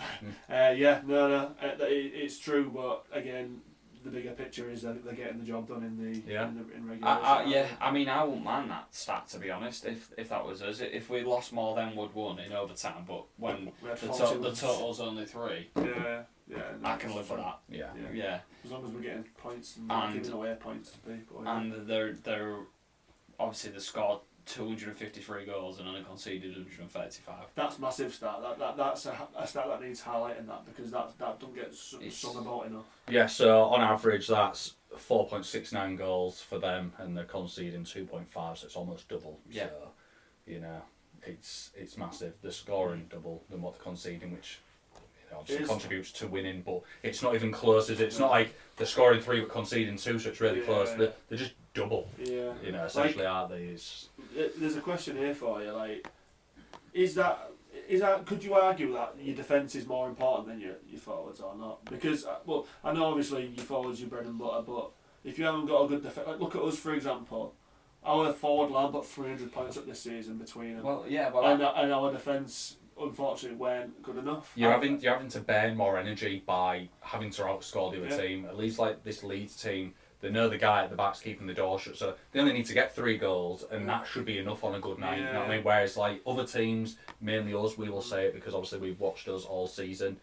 It's true, but again, the bigger picture is that they're getting the job done in regulation. I mean, I wouldn't mind that stat, to be honest, if that was us. If we lost more than we'd won in overtime, but when the total's only 3, I can live with that. Yeah. As long as we're getting points and giving away points to people. Yeah. And they're obviously they scored 253 goals and only conceded 135. That's massive stat. That's a stat that needs highlighting, that, because that don't get sung about enough. Yeah, so on average that's 4.69 goals for them and they're conceding 2.5, so it's almost double. Yeah. So, you know, it's massive. They're scoring double than what they're conceding, which obviously contributes to winning, but it's not even close, is it? It's not like they're scoring 3 but conceding 2, so it's really close. They're just double. Yeah. You know, essentially, aren't they? There's a question here for you. Like, is that? Could you argue that your defence is more important than your forwards or not? Because I know obviously your forwards your bread and butter, but if you haven't got a good defence, like look at us for example. Our forward line put 300 points up this season between them. And our defence unfortunately weren't good enough. You're having to burn more energy by having to outscore the other team. At least like this Leeds team, they know the guy at the back's keeping the door shut, so they only need to get 3 goals, and that should be enough on a good night. You know what I mean? Whereas like other teams, mainly us, we will say it because obviously we've watched us all season.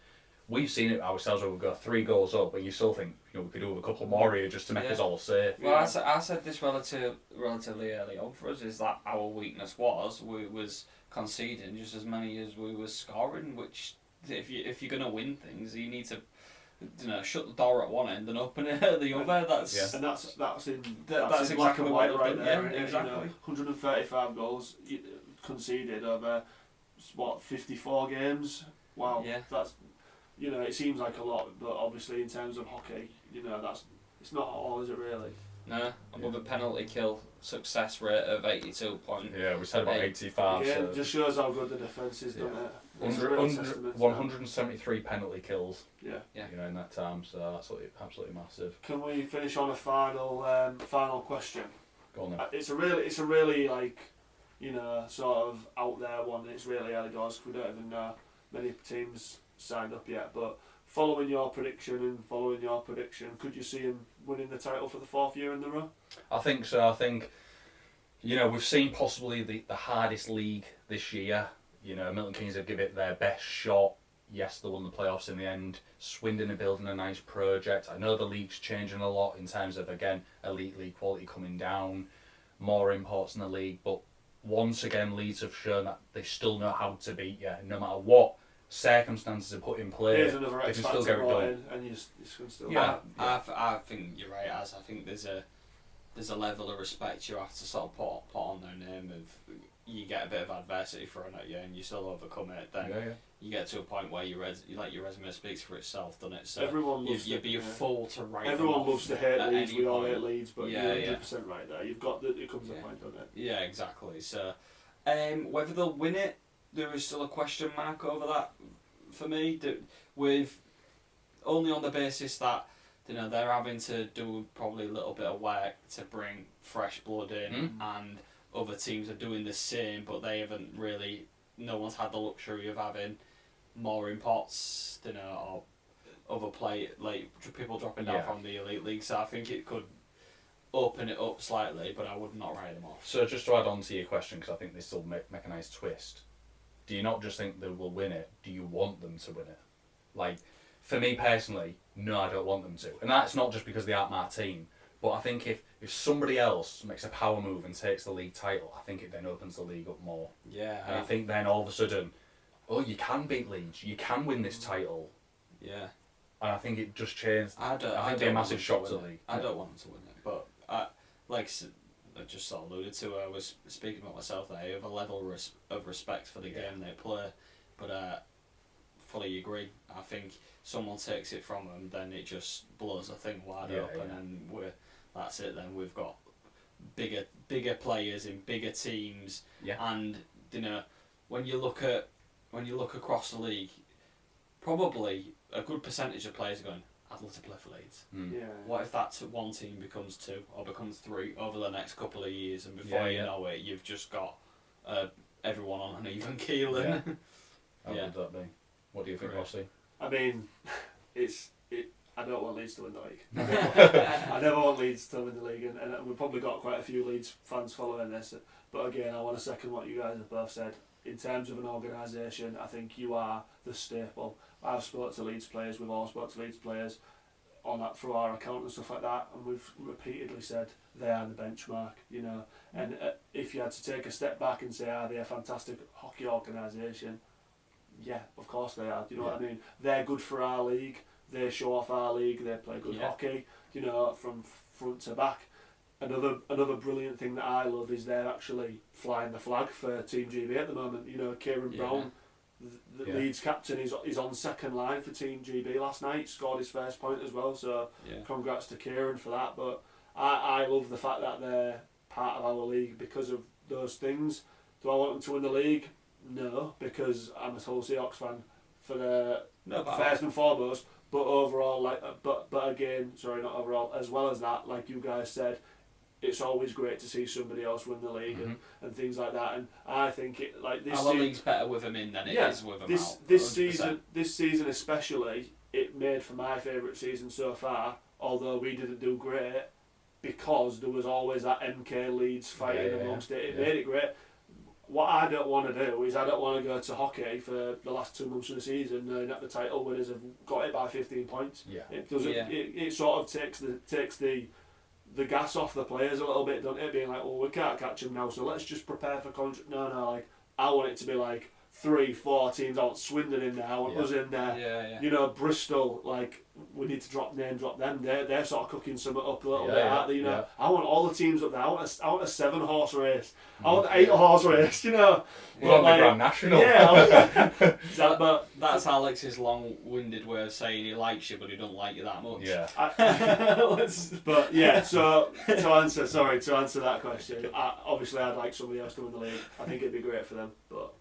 We've seen it ourselves where we go 3 goals up, and you still think we could do with a couple more here just to make us all safe. Well, I said this relatively early on for us is that our weakness was conceding just as many as we were scoring. Which if you're gonna win things, you need to shut the door at one end and open it at the other. That's and that's in exactly black and white right there. Yeah, exactly. 135 goals conceded over 54 games. Wow. Yeah. That's it seems like a lot, but obviously in terms of hockey, it's not all, is it really? No, with a penalty kill success rate of 82 point. Yeah, we said about 85. Again, so just shows how good the defence is, doesn't it? 173 penalty kills. Yeah. In that time, so that's absolutely massive. Can we finish on a final question? Go on then. It's a really sort of out there one. It's really early doors because we don't even know many teams signed up yet. But following your prediction, could you see him winning the title for the 4th year in a row? I think so. I think You know, we've seen possibly the hardest league this year. You know, Milton Keynes have given it their best shot. Yes, they won the playoffs in the end. Swindon are building a nice project. I know the league's changing a lot in terms of, again, elite league quality coming down, more imports in the league. But once again, Leeds have shown that they still know how to beat you, no matter what circumstances are put in play. Here's another they can X still factor get it brought done. in, and you can still. Yeah. I think you're right, Az. I think there's a level of respect you have to sort of put on their name. Of you get a bit of adversity thrown at you and you still overcome it. Then you get to a point where your resume speaks for itself, doesn't it? So everyone loves you'd be a fool to write. Everyone loves to hate Leeds. We all point. hate Leeds, but you're 100% right there. You've got that. It comes a point, doesn't it? Yeah, exactly. So whether they'll win it, there is still a question mark over that for me. With only on the basis that they're having to do probably a little bit of work to bring fresh blood in, and other teams are doing the same, but they haven't really. No one's had the luxury of having more imports, or other people dropping down from the elite league. So I think it could open it up slightly, but I would not write them off. So just to add on to your question, because I think this will make a nice twist. Do you not just think they will win it? Do you want them to win it? Like, for me personally, no, I don't want them to. And that's not just because they aren't my team. But I think if somebody else makes a power move and takes the league title, I think it then opens the league up more. Yeah. And I think then all of a sudden, you can beat Leeds, you can win this title. Yeah. And I think it just changed. I think it'd be a massive shock to the league. I don't want them to win it, but I just sort of alluded to, I was speaking about myself there. I have a level of respect for the game they play, but fully agree. I think someone takes it from them, then it just blows the thing wide open, and that's it. Then we've got bigger players in bigger teams, and when you look across the league, probably a good percentage of players are going, I'd love to play for Leeds. Yeah. What if that one team becomes 2 or becomes 3 over the next couple of years, and before you know it, you've just got everyone on an even keel. How would that be? What do you think, Rossy? I mean, I don't want Leeds to win the league. I never want Leeds to win the league, and we've probably got quite a few Leeds fans following this. But again, I want to second what you guys have both said. In terms of an organisation, I think you are the staple. I've spoken to Leeds players, we've all spoken to Leeds players on that through our account and stuff like that, and we've repeatedly said they are the benchmark, And if you had to take a step back and say, are they a fantastic hockey organisation? Yeah, of course they are. Do you know what I mean? They're good for our league. They show off our league. They play good hockey. From front to back. Another brilliant thing that I love is they're actually flying the flag for Team GB at the moment. Kieran Brown, the Leeds captain, is on second line for Team GB last night. Scored his first point as well. So congrats to Kieran for that. But I love the fact that they're part of our league because of those things. Do I want them to win the league? No, because I'm a Hull Seahawks fan for the first and foremost. But overall, but again, sorry, not overall. As well as that, like you guys said, it's always great to see somebody else win the league and things like that. And I think our league's better with them in than it is with them out. This season especially, it made for my favourite season so far. Although we didn't do great, because there was always that MK Leeds fighting amongst it. It made it great. What I don't want to do is I don't want to go to hockey for the last 2 months of the season knowing that the title winners have got it by 15 points. Yeah. It doesn't. It sort of takes the gas off the players a little bit, doesn't it? Being like, well, we can't catch them now, so let's just prepare for contract. No, like I want it to be like 3-4 teams. I want Swindon in there. I want us in there. Bristol. Like we need to name drop them. They're sort of cooking something up a little bit, aren't they? I want all the teams up there. I want a 7-horse race. I want an 8-horse race. We want the Grand National. Yeah, but that's Alex's long-winded way of saying he likes you, but he don't like you that much. Yeah. But yeah, so to answer that question, obviously I'd like somebody else to win the league. I think it'd be great for them, but.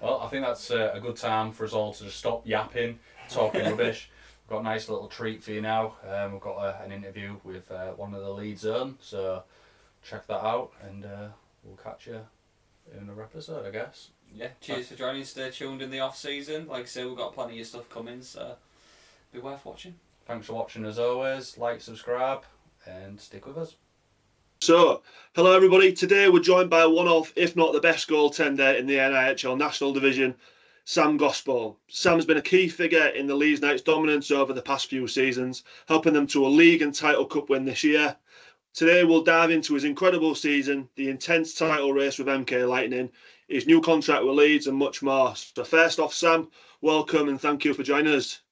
Well, I think that's a good time for us all to just stop yapping, talking rubbish. We've got a nice little treat for you now. We've got an interview with one of the Leeds own, so check that out, and we'll catch you in another episode, I guess. Yeah, cheers for joining. Stay tuned in the off-season. Like I say, we've got plenty of stuff coming, so be worth watching. Thanks for watching as always. Like, subscribe, and stick with us. So, hello everybody. Today we're joined by one of, if not the best goaltender in the NIHL National Division, Sam Gospel. Sam's been a key figure in the Leeds Knights' dominance over the past few seasons, helping them to a league and title cup win this year. Today we'll dive into his incredible season, the intense title race with MK Lightning, his new contract with Leeds and much more. So first off, Sam, welcome and thank you for joining us.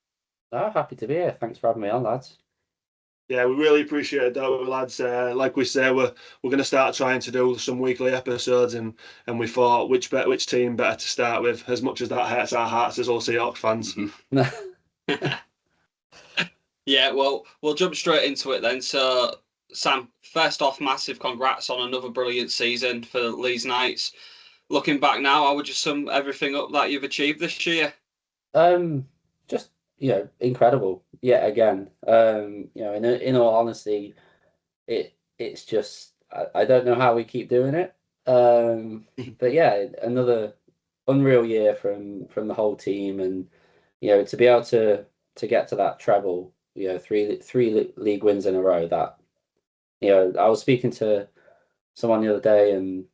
Oh, happy to be here. Thanks for having me on, lads. Yeah, we really appreciate that, lads. Like we say, we're going to start trying to do some weekly episodes, and we thought which team better to start with. As much as that hurts our hearts as Hull Seahawks fans. Yeah, well, we'll jump straight into it then. So, Sam, first off, massive congrats on another brilliant season for Leeds Knights. Looking back now, I would just sum everything up that you've achieved this year. Just incredible yet again. In all honesty, it's just I don't know how we keep doing it. But yeah, another unreal year from the whole team, and to be able to get to that treble, three league wins in a row. That I was speaking to someone the other day, and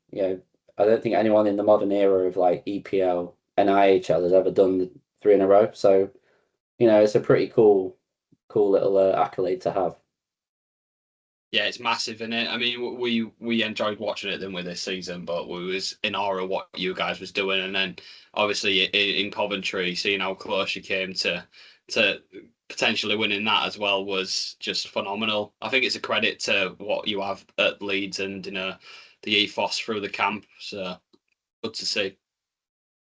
I don't think anyone in the modern era of like EPL, NIHL has ever done 3 in a row. So it's a pretty cool little accolade to have. Yeah, it's massive, isn't it? I mean, we enjoyed watching it then with this season, but we was in awe of what you guys was doing, and then obviously in Coventry, seeing how close you came to potentially winning that as well was just phenomenal. I think it's a credit to what you have at Leeds and the ethos through the camp. So good to see.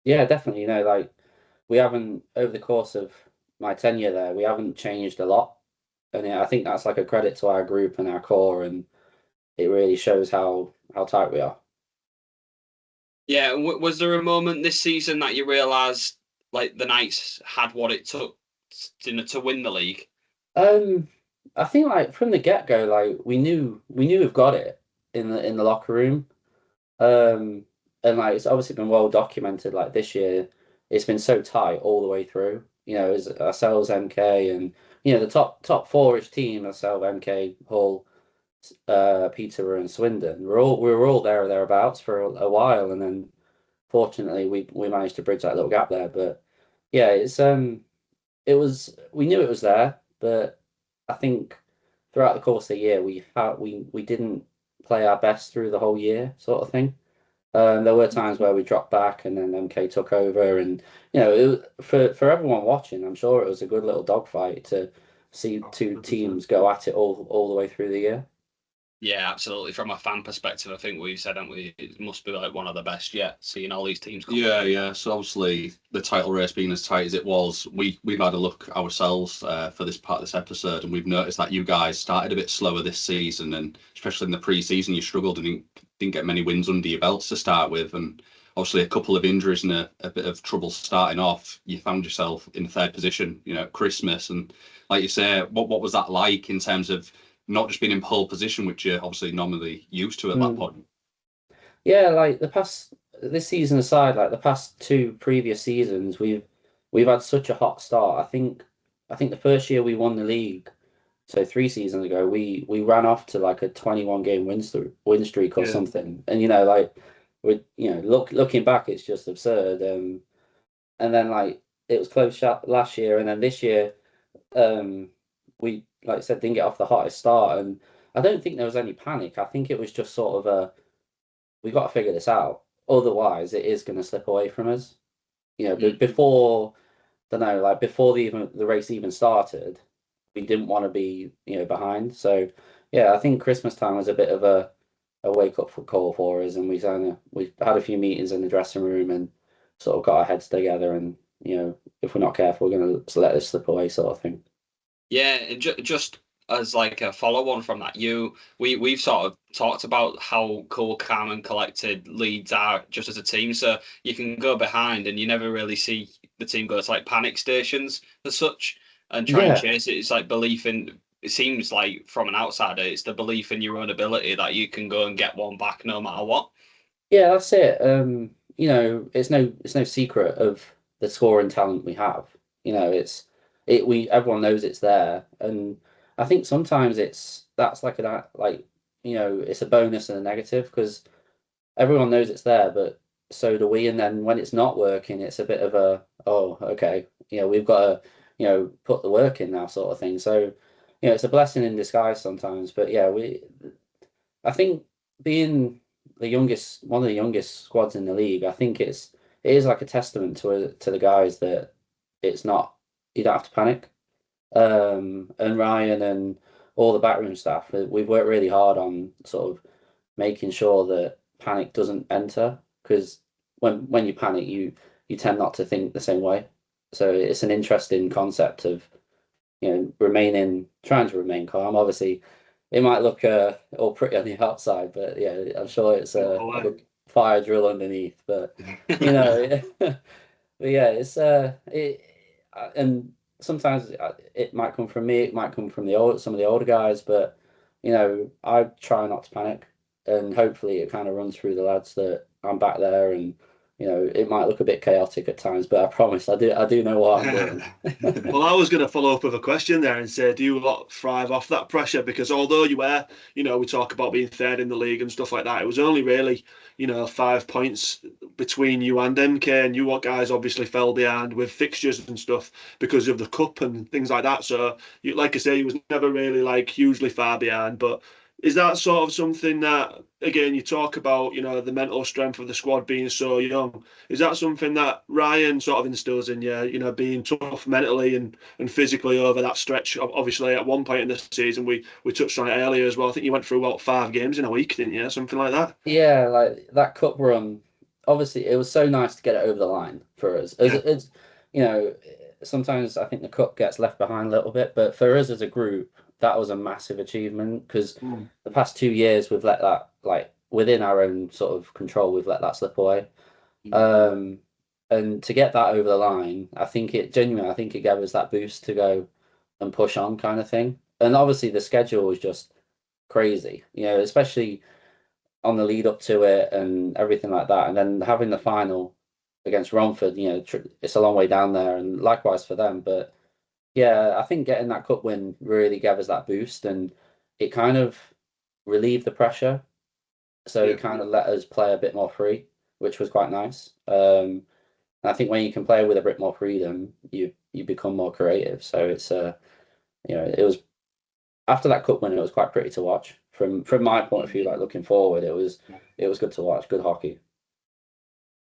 Yeah, definitely. Like we haven't, over the course of my tenure there, we haven't changed a lot, and I think that's like a credit to our group and our core, and it really shows how tight we are. Yeah, was there a moment this season that you realised like the Knights had what it took to win the league? I think like from the get go, like we knew we've got it in the locker room. And like it's obviously been well documented. Like this year, it's been so tight all the way through. As ourselves, MK, and the top four-ish team, ourselves, MK, Hull, Peterborough, and Swindon. We were all there or thereabouts for a while, and then fortunately we managed to bridge that little gap there. But yeah, we knew it was there, but I think throughout the course of the year we didn't play our best through the whole year, sort of thing. There were times where we dropped back, and then MK took over, and for everyone watching, I'm sure it was a good little dogfight to see 2 teams go at it all the way through the year. Yeah, absolutely. From a fan perspective, I think we've said, haven't we, it must be like one of the best yet, seeing all these teams come. Yeah. So obviously the title race being as tight as it was, we've had a look ourselves for this part of this episode, and we've noticed that you guys started a bit slower this season, and especially in the pre-season you struggled and didn't get many wins under your belts to start with, and obviously a couple of injuries and a bit of trouble starting off. You found yourself in 3rd position, at Christmas, and like you say, what was that like in terms of not just being in pole position, which you're obviously normally used to at that point? Yeah, like this season aside, like the past 2 previous seasons, we've had such a hot start. I think the first year we won the league, so 3 seasons ago, we ran off to like a 21 game win streak or something, and like we looking back, it's just absurd. And then like it was close last year, and then this year, we, like I said, didn't get off the hottest start, and I don't think there was any panic. I think it was just sort of we got to figure this out. Otherwise, it is going to slip away from us. Before, before the race even started, we didn't want to be behind. So yeah, I think Christmas time was a bit of a wake up call for us, and we had a few meetings in the dressing room and sort of got our heads together, and if we're not careful, we're going to let this slip away, sort of thing. Yeah, and just as like a follow-on from that, we've sort of talked about how cool, calm, and collected Leeds are just as a team. So you can go behind, and you never really see the team go to like panic stations as such and try and chase it. It's like belief in. It seems like from an outsider, it's the belief in your own ability that you can go and get one back no matter what. Yeah, that's it. It's no secret of the scoring talent we have. Everyone knows it's there, and I think sometimes that's like it's a bonus and a negative because everyone knows it's there, but so do we. And then when it's not working, it's a bit of a, oh, okay, we've got to, put the work in now sort of thing. So, it's a blessing in disguise sometimes. But yeah, I think being one of the youngest squads in the league, I think it is like a testament to the guys that it's not, you don't have to panic. And Ryan and all the backroom staff, we've worked really hard on sort of making sure that panic doesn't enter because when you panic, you tend not to think the same way. So it's an interesting concept of trying to remain calm. Obviously, it might look all pretty on the outside, but yeah, I'm sure it's a big fire drill underneath. But but yeah, it's and sometimes it might come from me, it might come from some of the older guys, but I try not to panic, and hopefully it kind of runs through the lads that I'm back there, and it might look a bit chaotic at times, but I promise I do know what I'm doing. Well, I was going to follow up with a question there and say, do you lot thrive off that pressure? Because although you were, we talk about being third in the league and stuff like that, it was only really, 5 points between you and MK, and you guys obviously fell behind with fixtures and stuff because of the cup and things like that. So, like I say, you was never really like hugely far behind, but is that sort of something that, again, you talk about, the mental strength of the squad being so young? Is that something that Ryan sort of instills in you, being tough mentally and physically over that stretch? Obviously, at one point in the season, we touched on it earlier as well. I think you went through about 5 games in a week, didn't you? Something like that. Yeah, like that cup run. Obviously, it was so nice to get it over the line for us. It's, sometimes I think the cup gets left behind a little bit, but for us as a group, that was a massive achievement because the past 2 years we've let that, like within our own sort of control, we've let that slip away. And to get that over the line, I think it gave us that boost to go and push on kind of thing. And obviously the schedule was just crazy, especially on the lead up to it and everything like that. And then having the final against Romford, it's a long way down there, and likewise for them. But yeah, I think getting that cup win really gave us that boost, and it kind of relieved the pressure. So it kind of let us play a bit more free, which was quite nice. And I think when you can play with a bit more freedom, you become more creative. So it's it was after that cup win, it was quite pretty to watch. From my point of view, like looking forward, it was good to watch, good hockey.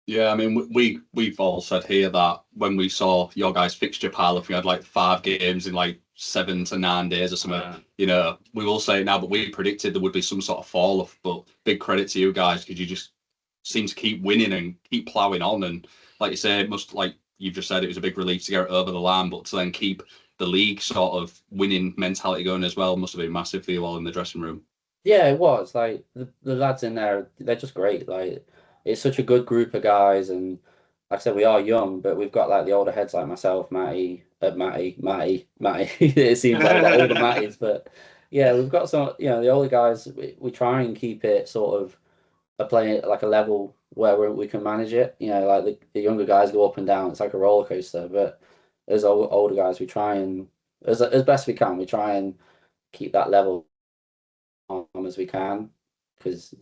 Yeah, I mean, we've all said here that when we saw your guys' fixture pile, if we had like 5 games in like 7 to 9 days or something, we will say it now, but we predicted there would be some sort of fall off. But big credit to you guys because you just seem to keep winning and keep ploughing on. And like you say, it must, like you've just said, it was a big relief to get it over the line, but to then keep the league sort of winning mentality going as well must have been massive for you all in the dressing room. Yeah, it was like the lads in there, they're just great. Like it's such a good group of guys, and like I said, we are young, but we've got like the older heads like myself, Matty. It seems like we've got older Matties, but yeah, we've got some. The older guys. We try and keep it sort of playing like a level where we can manage it. Like the younger guys go up and down. It's like a roller coaster. But as older guys, we try and as best we can, we try and keep that level on as we can because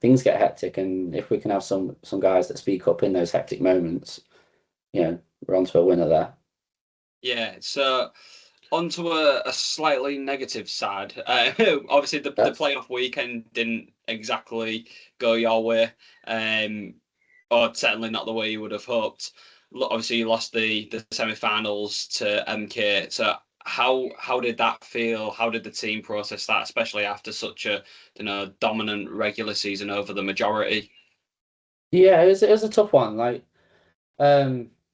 things get hectic, and if we can have some guys that speak up in those hectic moments, we're onto a winner there. Yeah, so onto a slightly negative side. Obviously, the playoff weekend didn't exactly go your way, or certainly not the way you would have hoped. Obviously, you lost the semi-finals to MK. So how did that feel? How did the team process that, especially after such a dominant regular season over the majority? Yeah, it was a tough one. Like,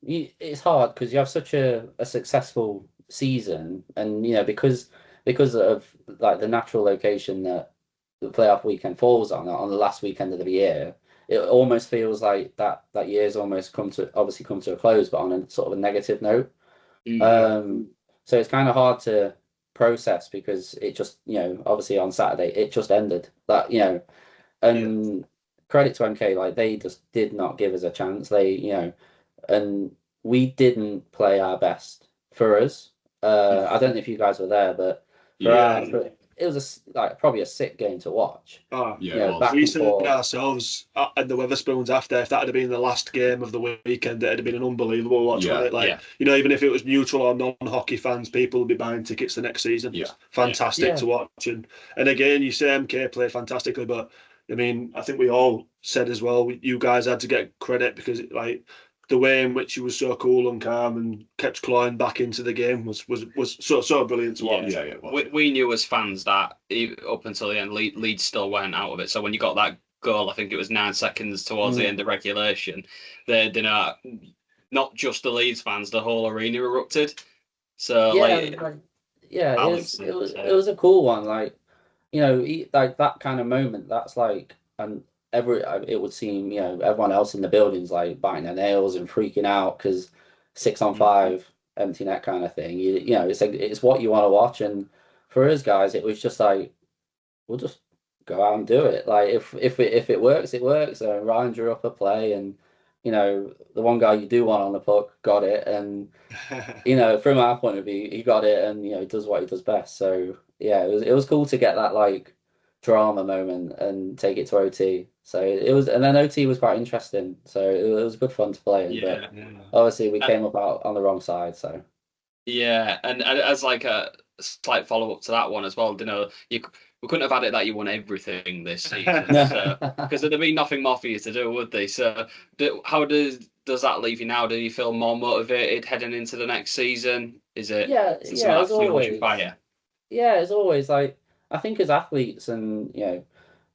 it's hard because you have such a successful season, and because of like the natural location that the playoff weekend falls on the last weekend of the year, it almost feels like that year's almost come to a close, but on a sort of a negative note. So it's kind of hard to process because it just obviously on Saturday it just ended that and credit to MK, like they just did not give us a chance. They and we didn't play our best for us. I don't know if you guys were there, but like probably a sick game to watch. Oh, you know, back we and said forth. ourselves and the Weatherspoons after, if that had been the last game of the weekend, it'd have been an unbelievable watch. Yeah, It? Like, you know, even if it was neutral or non-hockey fans, people would be buying tickets the next season. Yeah. It's fantastic to watch. And again, you say MK played fantastically, but I mean, I think we all said as well, you guys had to get credit because like the way in which he was so cool and calm and kept clawing back into the game was so brilliant to watch. Yeah. We knew as fans that up until the end, Leeds still went out of it. So when you got that goal, I think it was 9 seconds towards the end of regulation, they not just the Leeds fans, the whole arena erupted. So it was a cool one. Like, you know, like that kind of moment. That's like, and it would seem, you know, everyone else in the building's like biting their nails and freaking out because 6-on-5 empty net kind of thing. You know, it's like it's what you want to watch. And for us guys, it was just like, we'll just go out and do it. Like if it works, it works. And Ryan drew up a play, and you know, the one guy you do want on the puck got it, and you know, from our point of view, he got it, and you know, he does what he does best. So yeah, it was cool to get that like drama moment and take it to OT. So it was, and then OT was quite interesting. So it was good fun to play in. But obviously we came up out on the wrong side. So yeah, and as like a slight follow up to that one as well, you know, we couldn't have had it that you won everything this season, because there'd be nothing more for you to do, would they? So how does that leave you now? Do you feel more motivated heading into the next season? Is it as always. Fire? Yeah, as always. Like I think as athletes, and you know,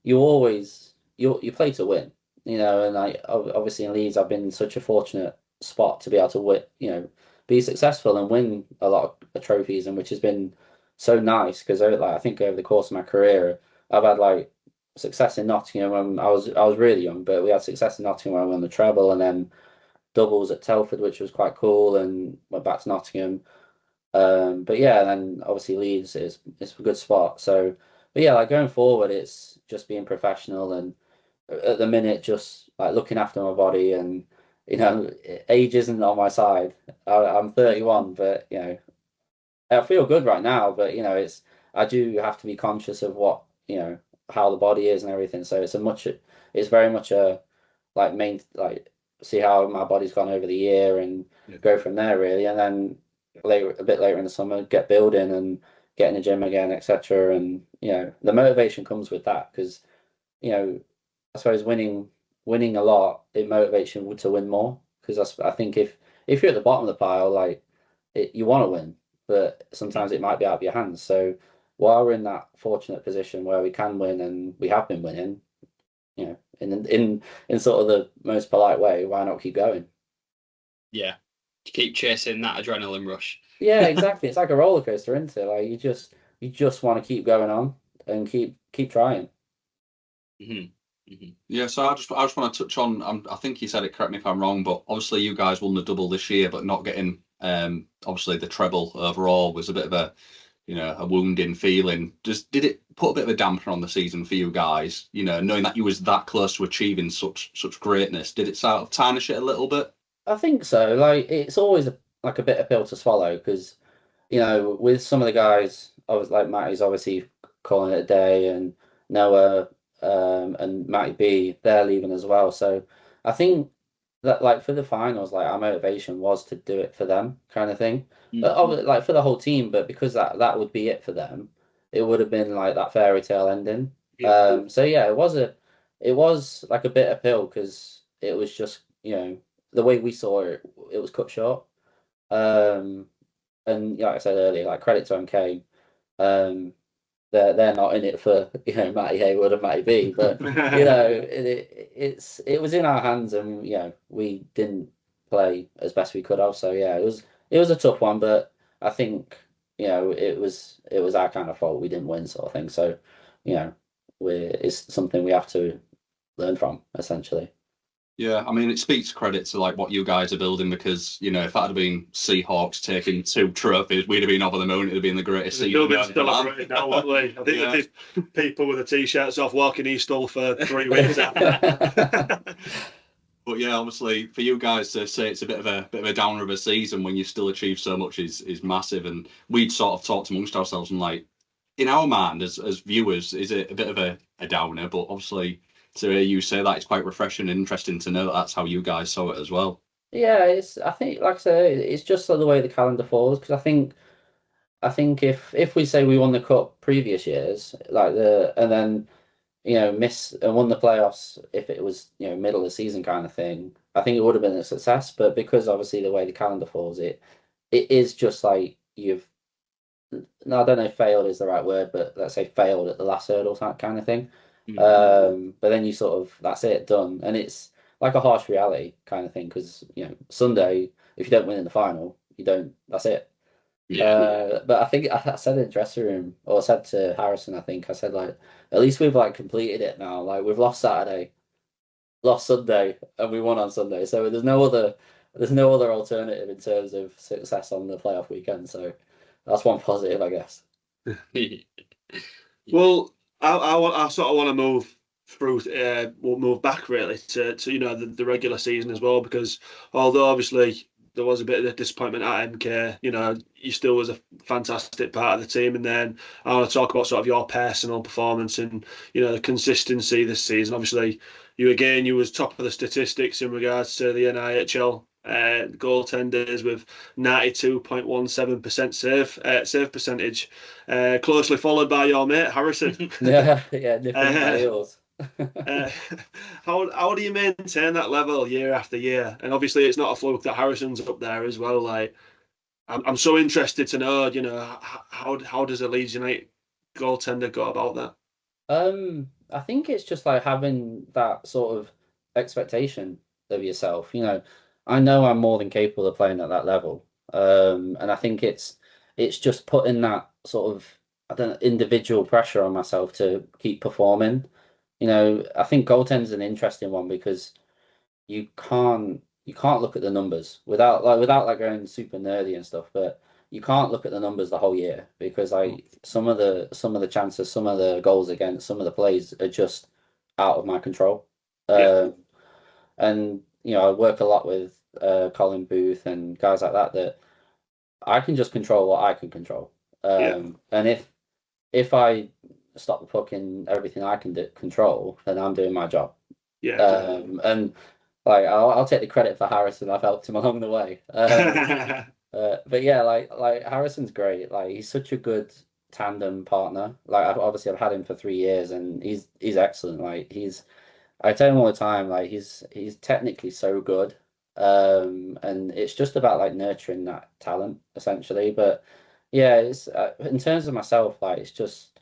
you play to win. You know, and like obviously in Leeds, I've been in such a fortunate spot to be able to win. You know, be successful and win a lot of trophies, and which has been so nice because like I think over the course of my career, I've had like success in Nottingham when I was really young, but we had success in Nottingham when I won the treble, and then doubles at Telford, which was quite cool, and went back to Nottingham. But yeah, and then obviously Leeds is a good spot. So, but yeah, like going forward, it's just being professional and at the minute just like looking after my body, and you know, age isn't on my side. I'm 31, but you know, I feel good right now. But you know, I do have to be conscious of what, you know, how the body is and everything. So it's very much a like see how my body's gone over the year and go from there really, and then a bit later in the summer get building and get in the gym again, etc. And you know, the motivation comes with that because you know, I suppose winning a lot, it motivates you to win more, because I think if you're at the bottom of the pile, like you want to win, but sometimes it might be out of your hands. So while we're in that fortunate position where we can win and we have been winning, you know, in sort of the most polite way, why not keep going? Yeah, keep chasing that adrenaline rush. Yeah, exactly. It's like a roller coaster, isn't it? Like you just want to keep going on and keep trying. Yeah, so I just want to touch on. I think you said it. Correct me if I'm wrong, but obviously you guys won the double this year, but not getting obviously the treble overall was a bit of a, you know, a wounding feeling. Did it put a bit of a dampener on the season for you guys? You know, knowing that you was that close to achieving such greatness, did it sort of tarnish it a little bit? I think so. Like it's always like a bitter pill to swallow because, you know, with some of the guys, I was like Matty's obviously calling it a day, and Noah and Matty B, they're leaving as well. So I think that like for the finals, like our motivation was to do it for them, kind of thing. But like for the whole team, but because that would be it for them, it would have been like that fairy tale ending. So yeah, it was like a bitter pill because it was just, you know, the way we saw it, it was cut short. And like I said earlier, like credit to MK. They're not in it for, you know, Matty Haywood and Matty B, but you know, it was in our hands, and you know, we didn't play as best we could have. So yeah, it was a tough one, but I think, you know, it was our kind of fault we didn't win, sort of thing. So you know, it's something we have to learn from, essentially. Yeah, I mean, it speaks credit to like what you guys are building, because, you know, if that had been Seahawks taking 2 trophies, we'd have been over the moon. It'd have been the greatest season. They'll be celebrating now, won't they? I think there's people with the t-shirts off walking East Hull for 3 weeks after. But yeah, obviously for you guys to say it's a bit of a downer of a season when you still achieved so much is massive. And we'd sort of talked amongst ourselves and like, in our mind as viewers, is it a bit of a downer? But obviously, to hear you say that, it's quite refreshing and interesting to know that that's how you guys saw it as well. Yeah, I think, like I say, it's just the way the calendar falls, because I think if we say we won the cup previous years, and then miss and won the playoffs if it was middle of the season kind of thing, I think it would have been a success. But because obviously the way the calendar falls, it is just like you've, no, I don't know if failed is the right word, but let's say failed at the last hurdle kind of thing. But then you sort of, that's it, done, and it's like a harsh reality kind of thing, because Sunday, if you don't win in the final, you don't. That's it. But I think I said in the dressing room, or I said to Harrison, I think I said, like, at least we've like completed it now. Like, we've lost Saturday, lost Sunday, and we won on Sunday. So there's no other alternative in terms of success on the playoff weekend. So that's one positive, I guess. Well, I sort of want to move through, we'll move back really to the regular season as well, because although obviously there was a bit of a disappointment at MK, you still was a fantastic part of the team. And then I want to talk about sort of your personal performance and the consistency this season. Obviously, you was top of the statistics in regards to the NIHL goaltenders with 92.17% save percentage, closely followed by your mate Harrison. Yeah, nipping my heels. How do you maintain that level year after year? And obviously, it's not a fluke that Harrison's up there as well. Like, I'm so interested to know, how does a Leeds United goaltender go about that? I think it's just like having that sort of expectation of yourself. I know I'm more than capable of playing at that level. And I think it's just putting that sort of, I don't know, individual pressure on myself to keep performing. I think goaltending's an interesting one, because you can't look at the numbers without going super nerdy and stuff, but you can't look at the numbers the whole year, because some of the chances, some of the goals against, some of the plays are just out of my control. And I work a lot with Colin Booth and guys like that I can just control what I can control. And if I stop the puck in everything I can control, then I'm doing my job. And like I'll take the credit for Harrison. I've helped him along the way. But yeah, like Harrison's great. Like, he's such a good tandem partner. Like, I've had him for 3 years, and he's excellent. Like, I tell him all the time, like, he's technically so good. And it's just about like nurturing that talent essentially. But yeah, it's in terms of myself, like, it's just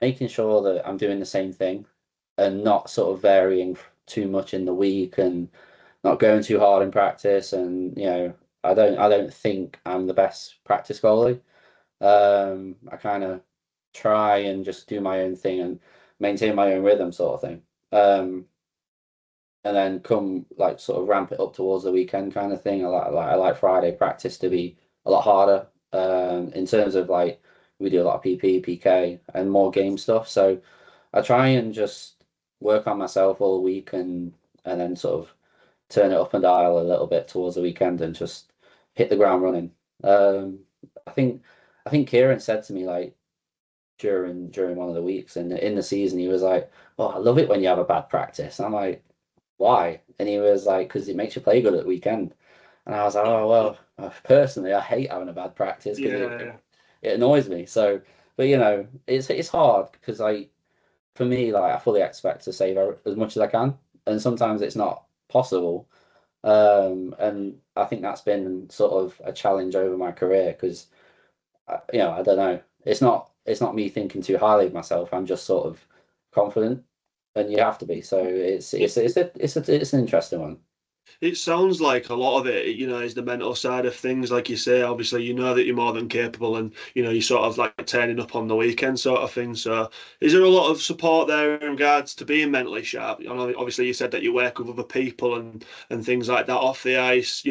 making sure that I'm doing the same thing and not sort of varying too much in the week, and not going too hard in practice. And I don't think I'm the best practice goalie. I kind of try and just do my own thing and maintain my own rhythm, sort of thing. And then come like sort of ramp it up towards the weekend kind of thing. I like Friday practice to be a lot harder. In terms of like, we do a lot of PP, PK, and more game stuff. So I try and just work on myself all week, and then sort of turn it up and dial a little bit towards the weekend and just hit the ground running. I think Kieran said to me, like, during one of the weeks in the season, he was like, "Oh, I love it when you have a bad practice." And I'm like, "Why?" And he was like, "Because it makes you play good at the weekend." And I was like, "Oh, well, personally, I hate having a much practice, because it annoys me." So, but it's hard, because for me, like, I fully expect to save as much as I can, and sometimes it's not possible. And I think that's been sort of a challenge over my career, because I don't know. It's not me thinking too highly of myself. I'm just sort of confident, and you have to be. So it's an interesting one. It sounds like a lot of it, is the mental side of things. Like you say, obviously, that you're more than capable, and, you're sort of like turning up on the weekend sort of thing. So is there a lot of support there in regards to being mentally sharp? Obviously, you said that you work with other people and things like that off the ice.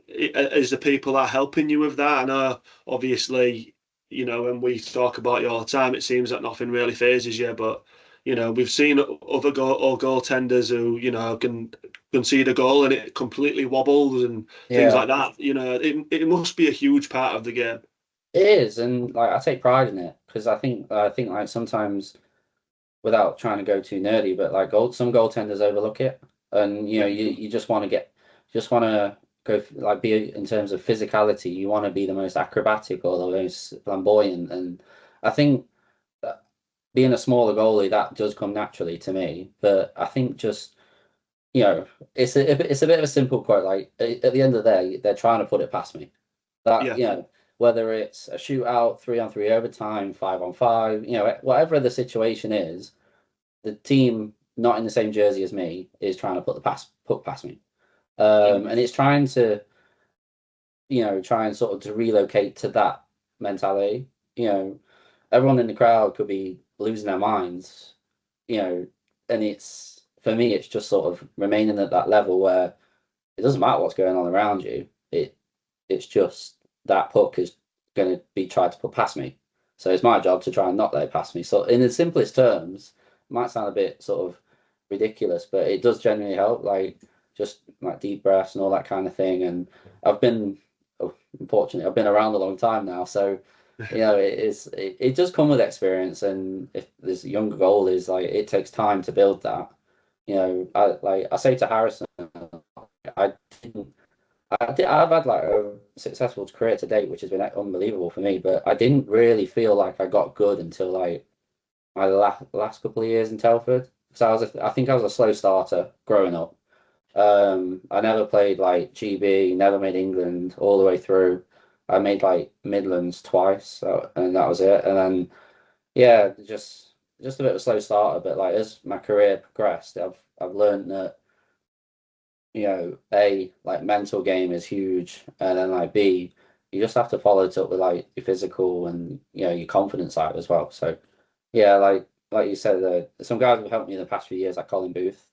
Is the people that are helping you with that? I know, obviously, when we talk about you all the time, it seems that nothing really phases you, but we've seen other goaltenders who can concede a goal and it completely wobbles and things like that. It must be a huge part of the game. It is, and like I take pride in it because I think like sometimes without trying to go too nerdy, but like some goaltenders overlook it, and you just want to like be in terms of physicality, you want to be the most acrobatic or the most flamboyant, and I think that being a smaller goalie that does come naturally to me, but I think just it's a bit of a simple quote. Like at the end of the day, they're trying to put it past me. That Yeah. whether it's a shootout, 3-on-3 overtime, 5-on-5, whatever the situation is, the team not in the same jersey as me is trying to put past me, and it's trying to try and sort of to relocate to that mentality. Everyone in the crowd could be losing their minds, and it's for me, it's just sort of remaining at that level where it doesn't matter what's going on around you. It's just that puck is going to be tried to put past me. So it's my job to try and not let it pass me. So in the simplest terms, it might sound a bit sort of ridiculous, but it does genuinely help. Like just like deep breaths and all that kind of thing. And I've been, unfortunately, I've been around a long time now, so it does come with experience. And if there's younger goalies, like it takes time to build that. I say to Harrison, I didn't I've had like a successful career to date, which has been unbelievable for me. But I didn't really feel like I got good until like my last couple of years in Telford. So I think I was a slow starter growing up. I never played like GB, never made England all the way through. I made like Midlands twice, and that was it. And then yeah, just a bit of a slow starter. But like as my career progressed, I've learned that A, like mental game is huge, and then like B, you just have to follow it up with like your physical and your confidence side as well. So yeah, like you said, some guys have helped me in the past few years, like Colin Booth.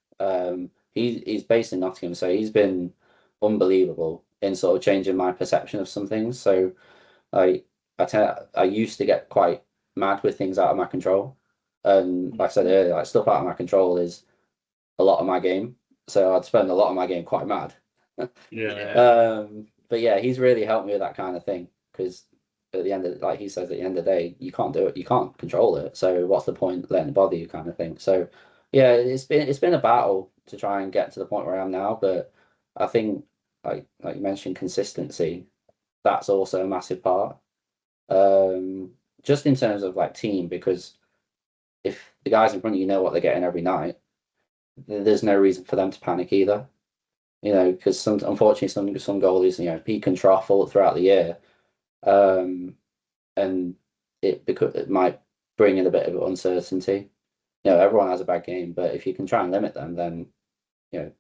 He's based in Nottingham, so he's been unbelievable in sort of changing my perception of some things. So like I used to get quite mad with things out of my control, and like I said earlier, like stuff out of my control is a lot of my game. So I'd spend a lot of my game quite mad. Yeah. But yeah, he's really helped me with that kind of thing because at the end of like he says at the end of the day, you can't do it, you can't control it. So what's the point letting it bother you kind of thing. So yeah, it's been a battle to try and get to the point where I am now, but I think like you mentioned consistency, that's also a massive part. Um, just in terms of like team, because if the guys in front of you know what they're getting every night, there's no reason for them to panic either. Because unfortunately some goalies, peak and trough all throughout the year, um, and it might bring in a bit of uncertainty. Everyone has a bad game, but if you can try and limit them, then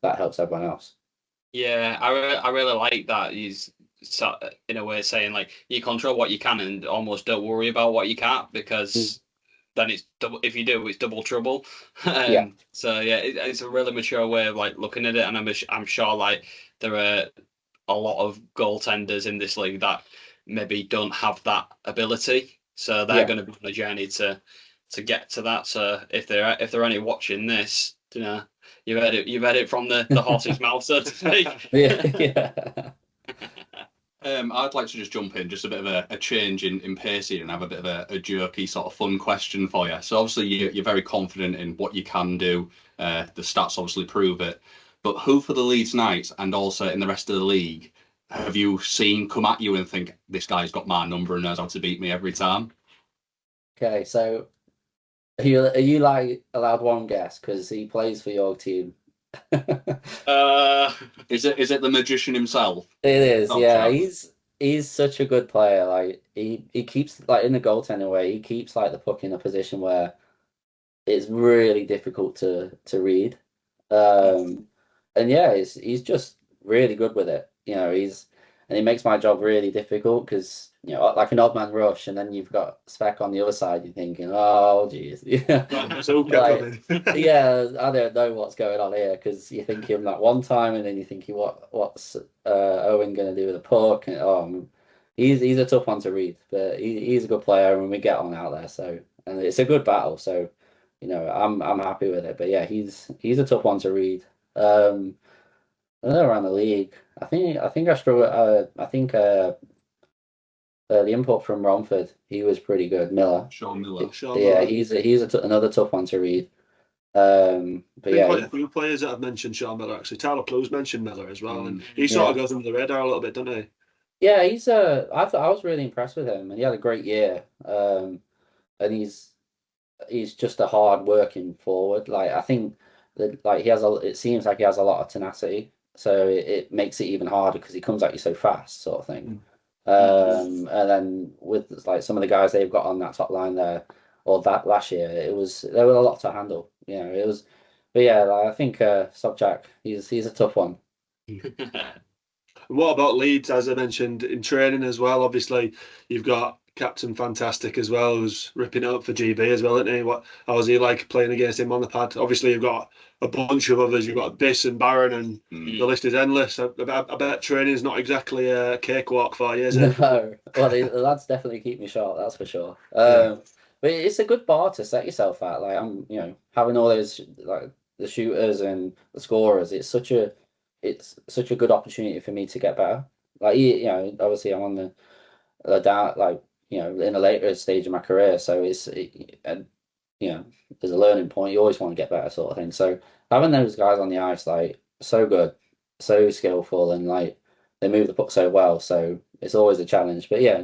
that helps everyone else. Yeah, I really like that. He's in a way saying like you control what you can and almost don't worry about what you can't because then it's double. If you do, it's double trouble. Yeah, So yeah, it's a really mature way of like looking at it, and I'm sure like there are a lot of goaltenders in this league that maybe don't have that ability, so they're yeah, going to be on a journey to get to that. So if they're only watching this, you've had it from the horse's mouth, so to speak. yeah, yeah. I'd like to just jump in, just a bit of a change in pace here and have a bit of a jerky sort of fun question for you. So obviously you're very confident in what you can do. The stats obviously prove it. But who for the Leeds Knights and also in the rest of the league have you seen come at you and think this guy's got my number and knows how to beat me every time? Okay, so are you like allowed one guess because he plays for your team? Uh, Is it the magician himself? It is, Oh, yeah. Trav. He's such a good player. Like he keeps like in the goaltending way, he keeps like the puck in a position where it's really difficult to read. Um, and yeah, he's just really good with it. And he makes my job really difficult because like an odd man rush, and then you've got Spec on the other side. You're thinking, oh, geez, yeah, like yeah, I don't know what's going on here because you think him that one time, and then you think what's Owen going to do with the puck? And he's a tough one to read, but he's a good player, and we get on out there. So and it's a good battle. So I'm happy with it. But yeah, he's a tough one to read. I don't know around the league. I think I struggle. I think The import from Romford, he was pretty good. Miller. Sean Miller. Yeah, he's another tough one to read. But I think yeah, quite a few players that have mentioned Sean Miller actually. Tyler Clue's mentioned Miller as well, and he sort of goes under the radar a little bit, doesn't he? yeah, I thought I was really impressed with him, and he had a great year. And he's just a hard working forward. Like I think that like it seems like he has a lot of tenacity, so it makes it even harder because he comes at you so fast, sort of thing. And then with like some of the guys they've got on that top line there, or that last year, there was a lot to handle. You know, it was. But yeah, like, I think Sobchak, he's a tough one. What about Leeds, as I mentioned, in training as well? Obviously, you've got Captain Fantastic as well, who's ripping it up for GB as well, isn't he? How's he like playing against him on the pad? Obviously, you've got a bunch of others. You've got Biss and Barron, and the list is endless. I bet training is not exactly a cakewalk for you, is it? No, well, the lads definitely keep me sharp, that's for sure. But it's a good bar to set yourself at. Like having all those like the shooters and the scorers. It's such a good opportunity for me to get better. Like obviously I'm on the down like in a later stage of my career, so and there's a learning point. You always want to get better, sort of thing. So having those guys on the ice, like so good, so skillful, and like they move the puck so well. So it's always a challenge. But yeah,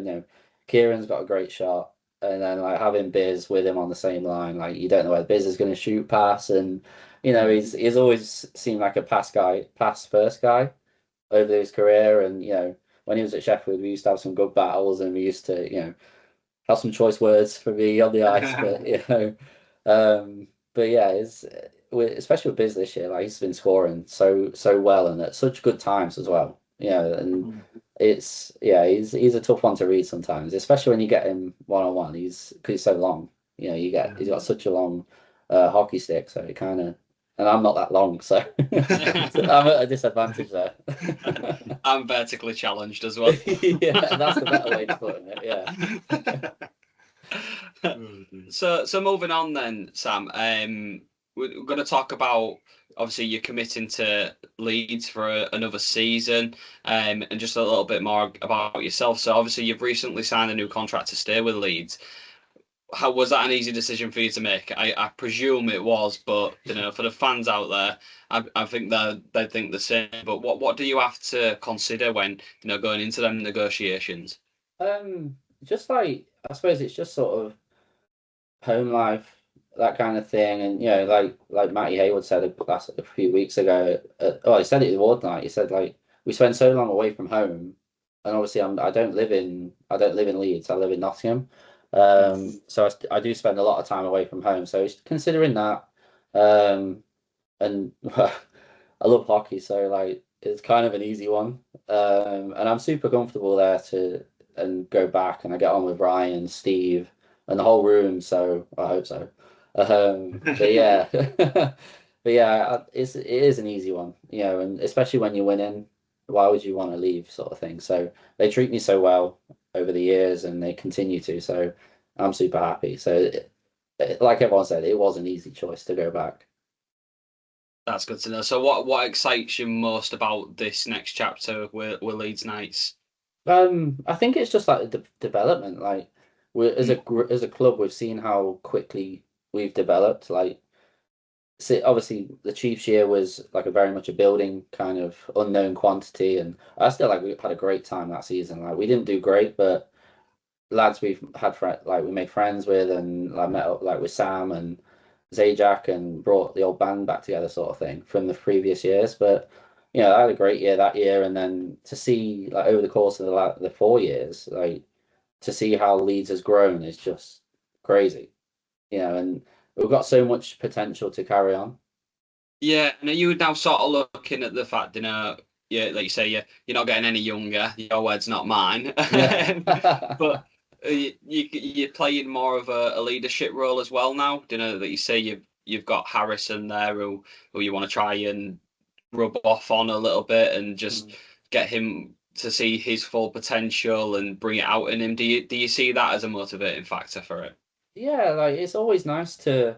Kieran's got a great shot, and then like having Biz with him on the same line, like you don't know where Biz is going to shoot pass, and he's always seemed like a pass first guy over his career, and when he was at Sheffield, we used to have some good battles, and we used to have some choice words for me on the ice, but but yeah, especially with Biz this year, like he's been scoring so well and at such good times as well. And he's a tough one to read sometimes, especially when you get him one-on-one. Because he's so long. He's got such a long hockey stick, so it kind of. And I'm not that long, so I'm at a disadvantage there. I'm vertically challenged as well. Yeah, that's the better way to put it. Yeah. So moving on then, Sam. We're going to talk about obviously you're committing to Leeds for another season, and just a little bit more about yourself. So obviously you've recently signed a new contract to stay with Leeds. How was that an easy decision for you to make? I presume it was, but for the fans out there, I think they think the same. But what do you have to consider when going into them negotiations? Just like I suppose it's just sort of home life, that kind of thing, and like Matty Haywood said a few weeks ago. He said it the Ward night. He said like we spend so long away from home, and obviously I don't live in Leeds. I live in Nottingham. So I do spend a lot of time away from home. So considering that, and I love hockey, so like it's kind of an easy one. And I'm super comfortable there and go back, and I get on with Ryan, Steve, and the whole room. So I hope so. But yeah, but yeah, it is an easy one, and especially when you're winning, why would you want to leave, sort of thing. So they treat me so well over the years, and they continue to. So I'm super happy. So, like everyone said, it was an easy choice to go back. That's good to know. So, what excites you most about this next chapter with Leeds Knights? I think it's just like the development. Like as a club, we've seen how quickly we've developed. Like, obviously, the Chiefs year was like a very much a building kind of unknown quantity, and I still like we had a great time that season. Like we didn't do great, but lads we've had we made friends with, and like met up like with Sam and Zajac and brought the old band back together, sort of thing, from the previous years. But I had a great year that year, and then to see like over the course of the 4 years, like to see how Leeds has grown is just crazy. And we've got so much potential to carry on. Yeah, and you now sort of looking at the fact, yeah, like you say, you're not getting any younger. Your words, not mine. Yeah. But you're playing more of a leadership role as well now. That you say you've got Harrison there who you want to try and rub off on a little bit and just get him to see his full potential and bring it out in him. Do you see that as a motivating factor for it? Yeah, like it's always nice to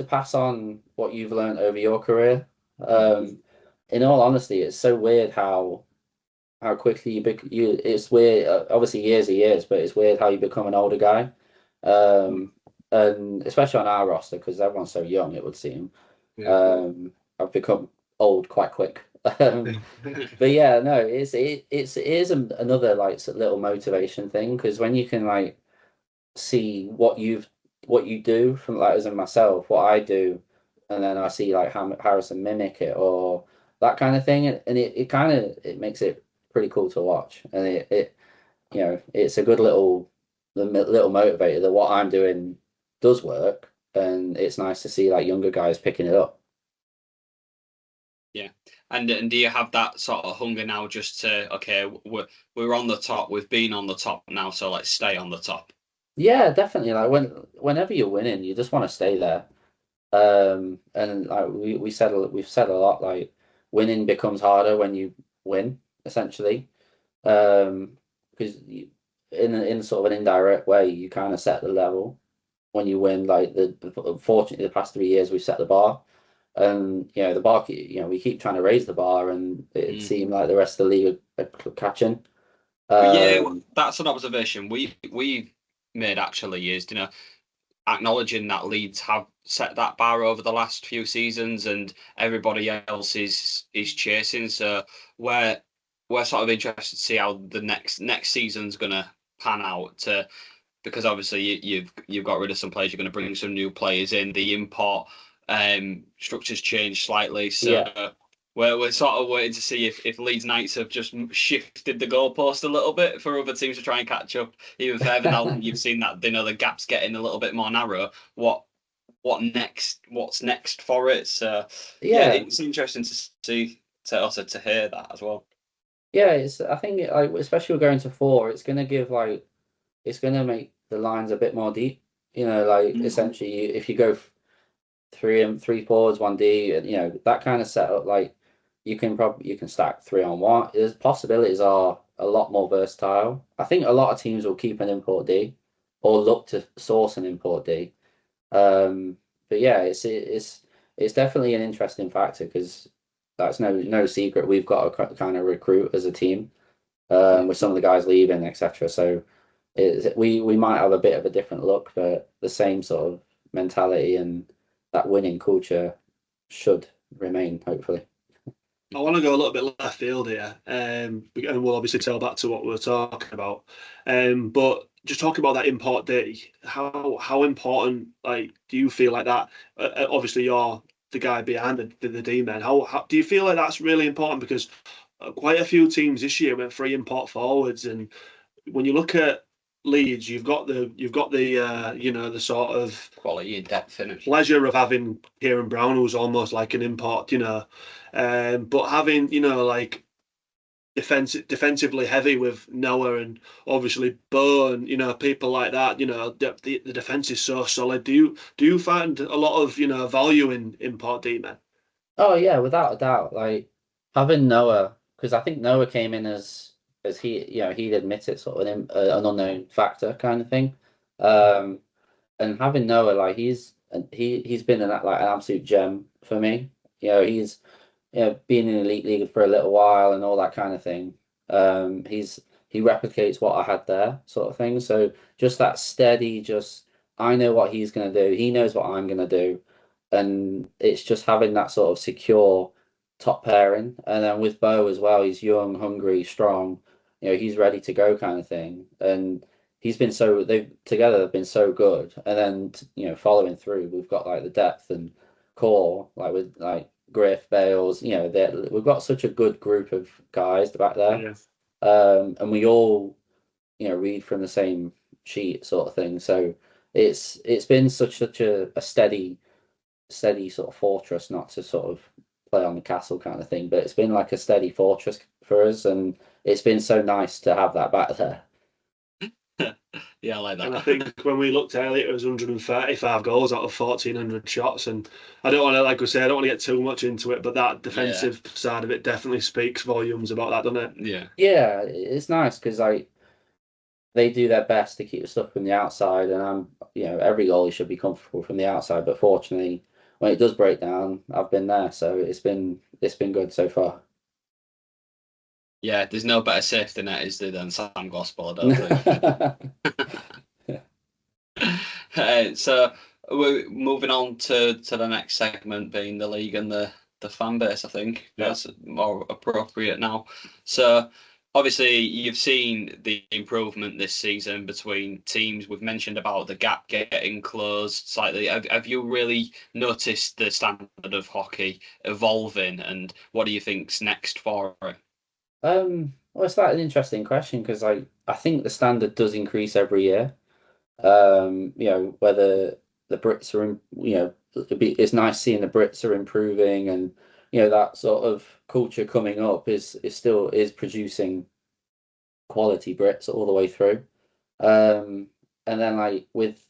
pass on what you've learned over your career. In all honesty, it's so weird how how quickly it's weird. Obviously, years are years, but it's weird how you become an older guy. And especially on our roster because everyone's so young, it would seem. I've become old quite quick. But yeah, no, it is another like little motivation thing because when you can like see what you do from like as in myself, what I do, and then I see like Harrison mimic it or that kind of thing, and it kind of it makes it pretty cool to watch, and it it's a good little motivator that what I'm doing does work, and it's nice to see like younger guys picking it up. Yeah, and do you have that sort of hunger now, just to okay, we're on the top, we've been on the top now, so let's stay on the top. Yeah, definitely. Like whenever you're winning, you just want to stay there. And like we've said a lot, like winning becomes harder when you win, essentially. Because in sort of an indirect way, you kind of set the level when you win. Like fortunately, the past 3 years we've set the bar, and the bar, we keep trying to raise the bar, and it seemed like the rest of the league are catching. Yeah, that's an observation we made actually, is acknowledging that Leeds have set that bar over the last few seasons, and everybody else is chasing. So we're sort of interested to see how the next season's gonna pan out. Because obviously you've got rid of some players, you're going to bring some new players in. The import structures changed slightly, so we're sort of waiting to see if Leeds Knights have just shifted the goalpost a little bit for other teams to try and catch up even further. Now you've seen that the gap's getting a little bit more narrow. What next? What's next for it? So yeah, it's interesting to see, to also to hear that as well. Yeah, I think like especially going to 4, it's going to give like. It's going to make the lines a bit more deep. Essentially, if you go three forwards, 1D, and that kind of setup, like you can stack 3-on-1. His possibilities are a lot more versatile. I think a lot of teams will keep an import D or look to source an import D. But yeah, it's definitely an interesting factor because that's no secret. We've got to kind of recruit as a team with some of the guys leaving, etc. So. We might have a bit of a different look, but the same sort of mentality and that winning culture should remain, hopefully. I want to go a little bit left field here, and we'll obviously tell back to what we were talking about. But just talking about that import D, how important do you feel like that? Obviously, you're the guy behind the D men. How do you feel like that's really important? Because quite a few teams this year went free import forwards, and when you look at Leeds, you've got the the sort of quality and depth finish pleasure of having Kieran Brown, who's almost like an import, but having defensively heavy with Noah and obviously Bo and people like that. The defense is so solid. Do you find a lot of value in import D men? Oh yeah, without a doubt. Like having Noah, because I think Noah came in as he he'd admit it, sort of an unknown factor kind of thing. And having Noah, like he's been an absolute gem for me. He's been in the elite league for a little while and all that kind of thing. He replicates what I had there, sort of thing. So just that steady, just I know what he's gonna do. He knows what I'm gonna do, and it's just having that sort of secure top pairing. And then with Bo as well, he's young, hungry, strong. He's ready to go kind of thing. And they've been so good. And then following through, we've got like the depth and core, like with like Griff, Bales. We've got such a good group of guys back there. Yes. And we all read from the same sheet, sort of thing. So it's been such a steady sort of fortress, not to sort of play on the castle kind of thing, but it's been like a steady fortress for us, and it's been so nice to have that back there. Yeah, I like that. And I think when we looked earlier, it was 135 goals out of 1,400 shots, and I don't want to, like we say, I don't want to get too much into it, but that defensive side of it definitely speaks volumes about that, doesn't it? Yeah, it's nice because they do their best to keep the stuff from the outside, and every goalie should be comfortable from the outside, but fortunately, when it does break down, I've been there, so it's been good so far. Yeah, there's no better safety net, is there, than Sam Gospel, I don't think. So we're moving on to the next segment, being the league and the fan base. I think that's more appropriate now. So obviously you've seen the improvement this season between teams. We've mentioned about the gap getting closed slightly. Have you really noticed the standard of hockey evolving, and what do you think's next for it? Well, it's like an interesting question because I think the standard does increase every year. Whether the Brits are, it's nice seeing the Brits are improving, and that sort of culture coming up is still producing quality Brits all the way through. And then like with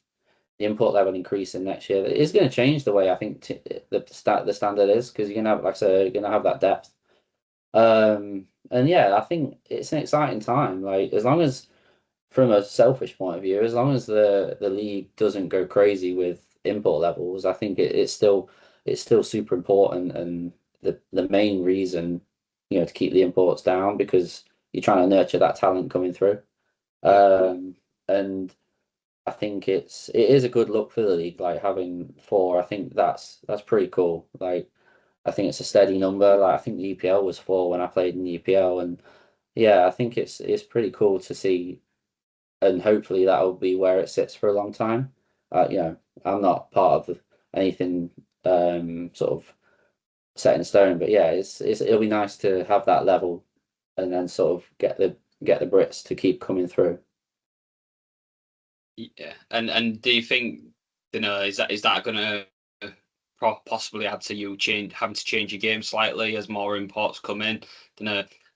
the import level increasing next year, it is going to change the way I think the standard is, because you're gonna have, like I said, you're gonna have that depth. And yeah, I think it's an exciting time. Like, as long as, from a selfish point of view, as long as the league doesn't go crazy with import levels, I think it's still super important, and the main reason, to keep the imports down, because you're trying to nurture that talent coming through. And I think it is a good look for the league, like having 4. I think that's pretty cool. Like, I think it's a steady number. Like, I think the EPL was 4 when I played in the EPL, and yeah, I think it's pretty cool to see, and hopefully that'll be where it sits for a long time. I'm not part of anything sort of set in stone, but yeah, it'll be nice to have that level, and then sort of get the Brits to keep coming through. Yeah, and do you think, is that going to possibly add to you having to change your game slightly as more imports come in?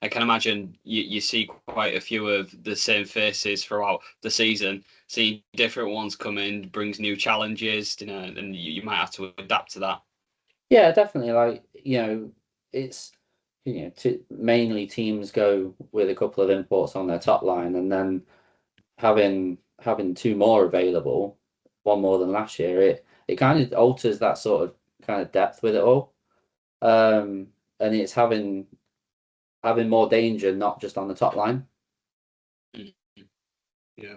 I can imagine you see quite a few of the same faces throughout the season. See different ones come in, brings new challenges, and you might have to adapt to that. Yeah, definitely. Like, it's mainly teams go with a couple of imports on their top line, and then having 2 more available, 1 more than last year, it kind of alters that sort of kind of depth with it all. And it's having more danger, not just on the top line. Yeah.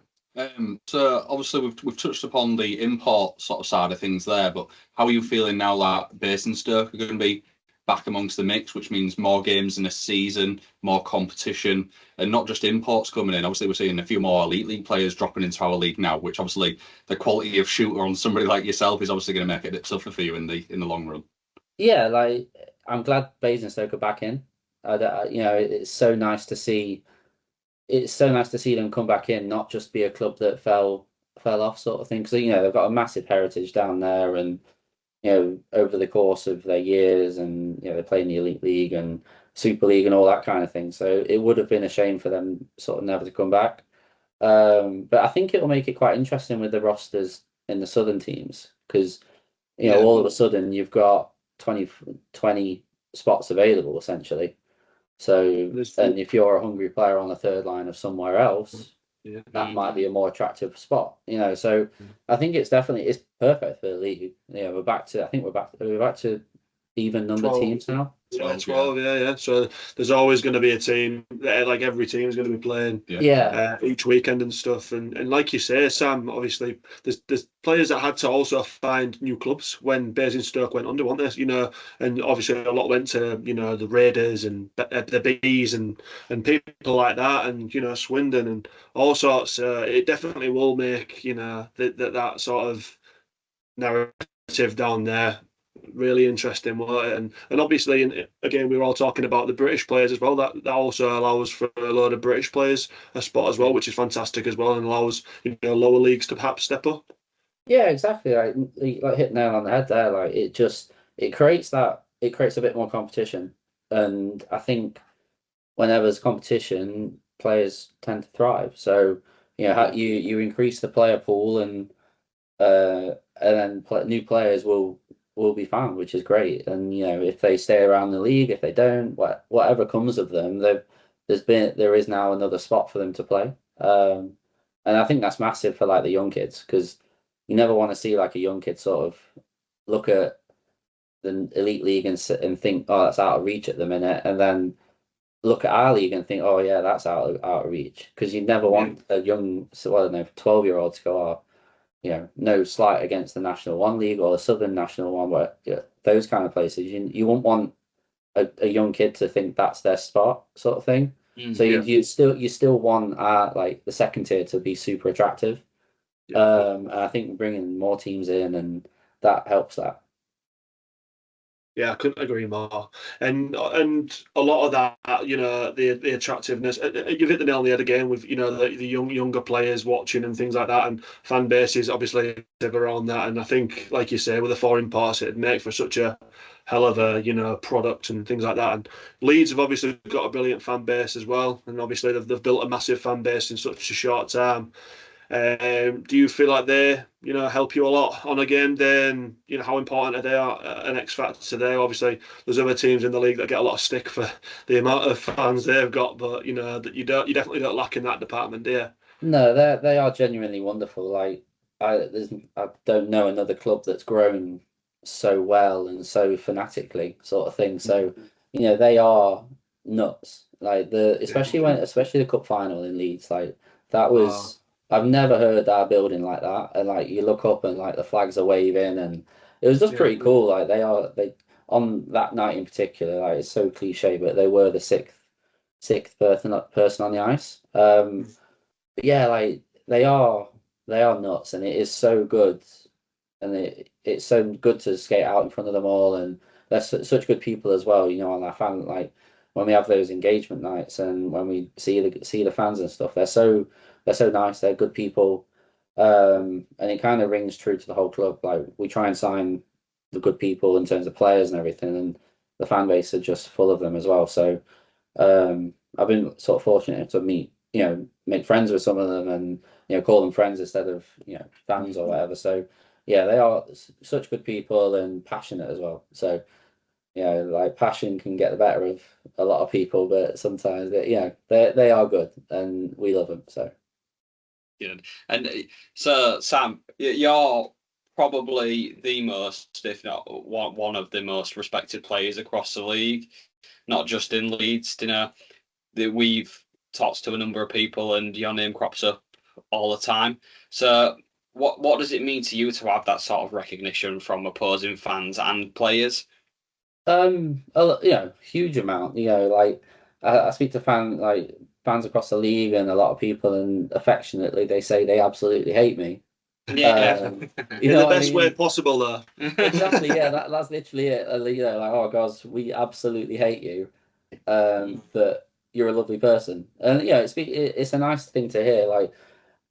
So obviously we've touched upon the import sort of side of things there, but how are you feeling now that Basingstoke are going to be back amongst the mix, which means more games in a season, more competition, and not just imports coming in? Obviously, we're seeing a few more elite league players dropping into our league now, which obviously the quality of shooter on somebody like yourself is obviously going to make it a bit tougher for you in the long run. Yeah, like, I'm glad Basingstoke are back in. It's so nice to see. It's so nice to see them come back in, not just be a club that fell off, sort of thing. Because they've got a massive heritage down there, and over the course of their years, and they play in the Elite League and Super League and all that kind of thing. So it would have been a shame for them sort of never to come back. But I think it will make it quite interesting with the rosters in the southern teams, because all of a sudden you've got 20 spots available essentially. So, and if you're a hungry player on the third line of somewhere else, that might be a more attractive spot. So I think it's perfect for the league. We're back to even number 12. teams now. 12, yeah. So there's always going to be a team, like every team is going to be playing each weekend and stuff. And like you say, Sam, obviously there's players that had to also find new clubs when Basingstoke went under, weren't there? And obviously a lot went to the Raiders and the Bees and people like that, and Swindon and all sorts. It definitely will make that sort of narrative down there really interesting, and obviously, again, we were all talking about the British players as well. That also allows for a load of British players a spot as well, which is fantastic as well, and allows lower leagues to perhaps step up. Yeah, exactly. Like hit nail on the head there. Like, it creates a bit more competition, and I think whenever there's competition, players tend to thrive. So you increase the player pool, and then new players will be found, which is great. And if they stay around the league, if they don't, whatever comes of them, there is now another spot for them to play. And I think that's massive for like the young kids, because you never want to see like a young kid sort of look at the Elite League and think, oh, that's out of reach at the minute, and then look at our league and think, oh yeah, that's out of reach, because you never want a young, so I don't know, 12-year-old to go, oh, no slight against the National One League or the Southern National One, but those kind of places, you won't want a young kid to think that's their spot, sort of thing. So you still want like the second tier to be super attractive. And I think bringing more teams in, and that helps that. Yeah, I couldn't agree more. And a lot of that, the attractiveness. You've hit the nail on the head again with the younger players watching and things like that, and fan bases obviously around that. And I think, like you say, with the foreign pass, it'd make for such a hell of a product and things like that. And Leeds have obviously got a brilliant fan base as well, and obviously they've built a massive fan base in such a short time. Do you feel like they, help you a lot on a game day, and how important are they an X factor today? Obviously, there's other teams in the league that get a lot of stick for the amount of fans they've got, but you definitely don't lack in that department, do you? No, they are genuinely wonderful. Like I don't know another club that's grown so well and so fanatically, sort of thing. So they are nuts. Like especially the cup final in Leeds. Like that was. I've never heard our building like that. And like you look up and like the flags are waving, and it was just pretty cool. Like they on that night in particular. Like it's so cliche, but they were the sixth person on the ice. But yeah, like they are nuts, and it is so good, and it's so good to skate out in front of them all, and they're such good people as well. On our fan, like when we have those engagement nights, and when we see the fans and stuff, they're so nice. They're good people, and it kind of rings true to the whole club. Like we try and sign the good people in terms of players and everything, and the fan base are just full of them as well. So I've been sort of fortunate to make friends with some of them, and call them friends instead of fans or whatever. So yeah, they are such good people and passionate as well. So like passion can get the better of a lot of people, but sometimes they are good, and we love them. So good. And so Sam, you're probably the most, if not one of the most respected players across the league, not just in Leeds. We've talked to a number of people, and your name crops up all the time. So what does it mean to you to have that sort of recognition from opposing fans and players? Huge amount. Like I speak to fans across the league and a lot of people, and affectionately they say they absolutely hate me. Yeah, in the best way possible, though. Exactly. Yeah, that's literally it. Like, oh guys, we absolutely hate you. But you're a lovely person, and it's a nice thing to hear. Like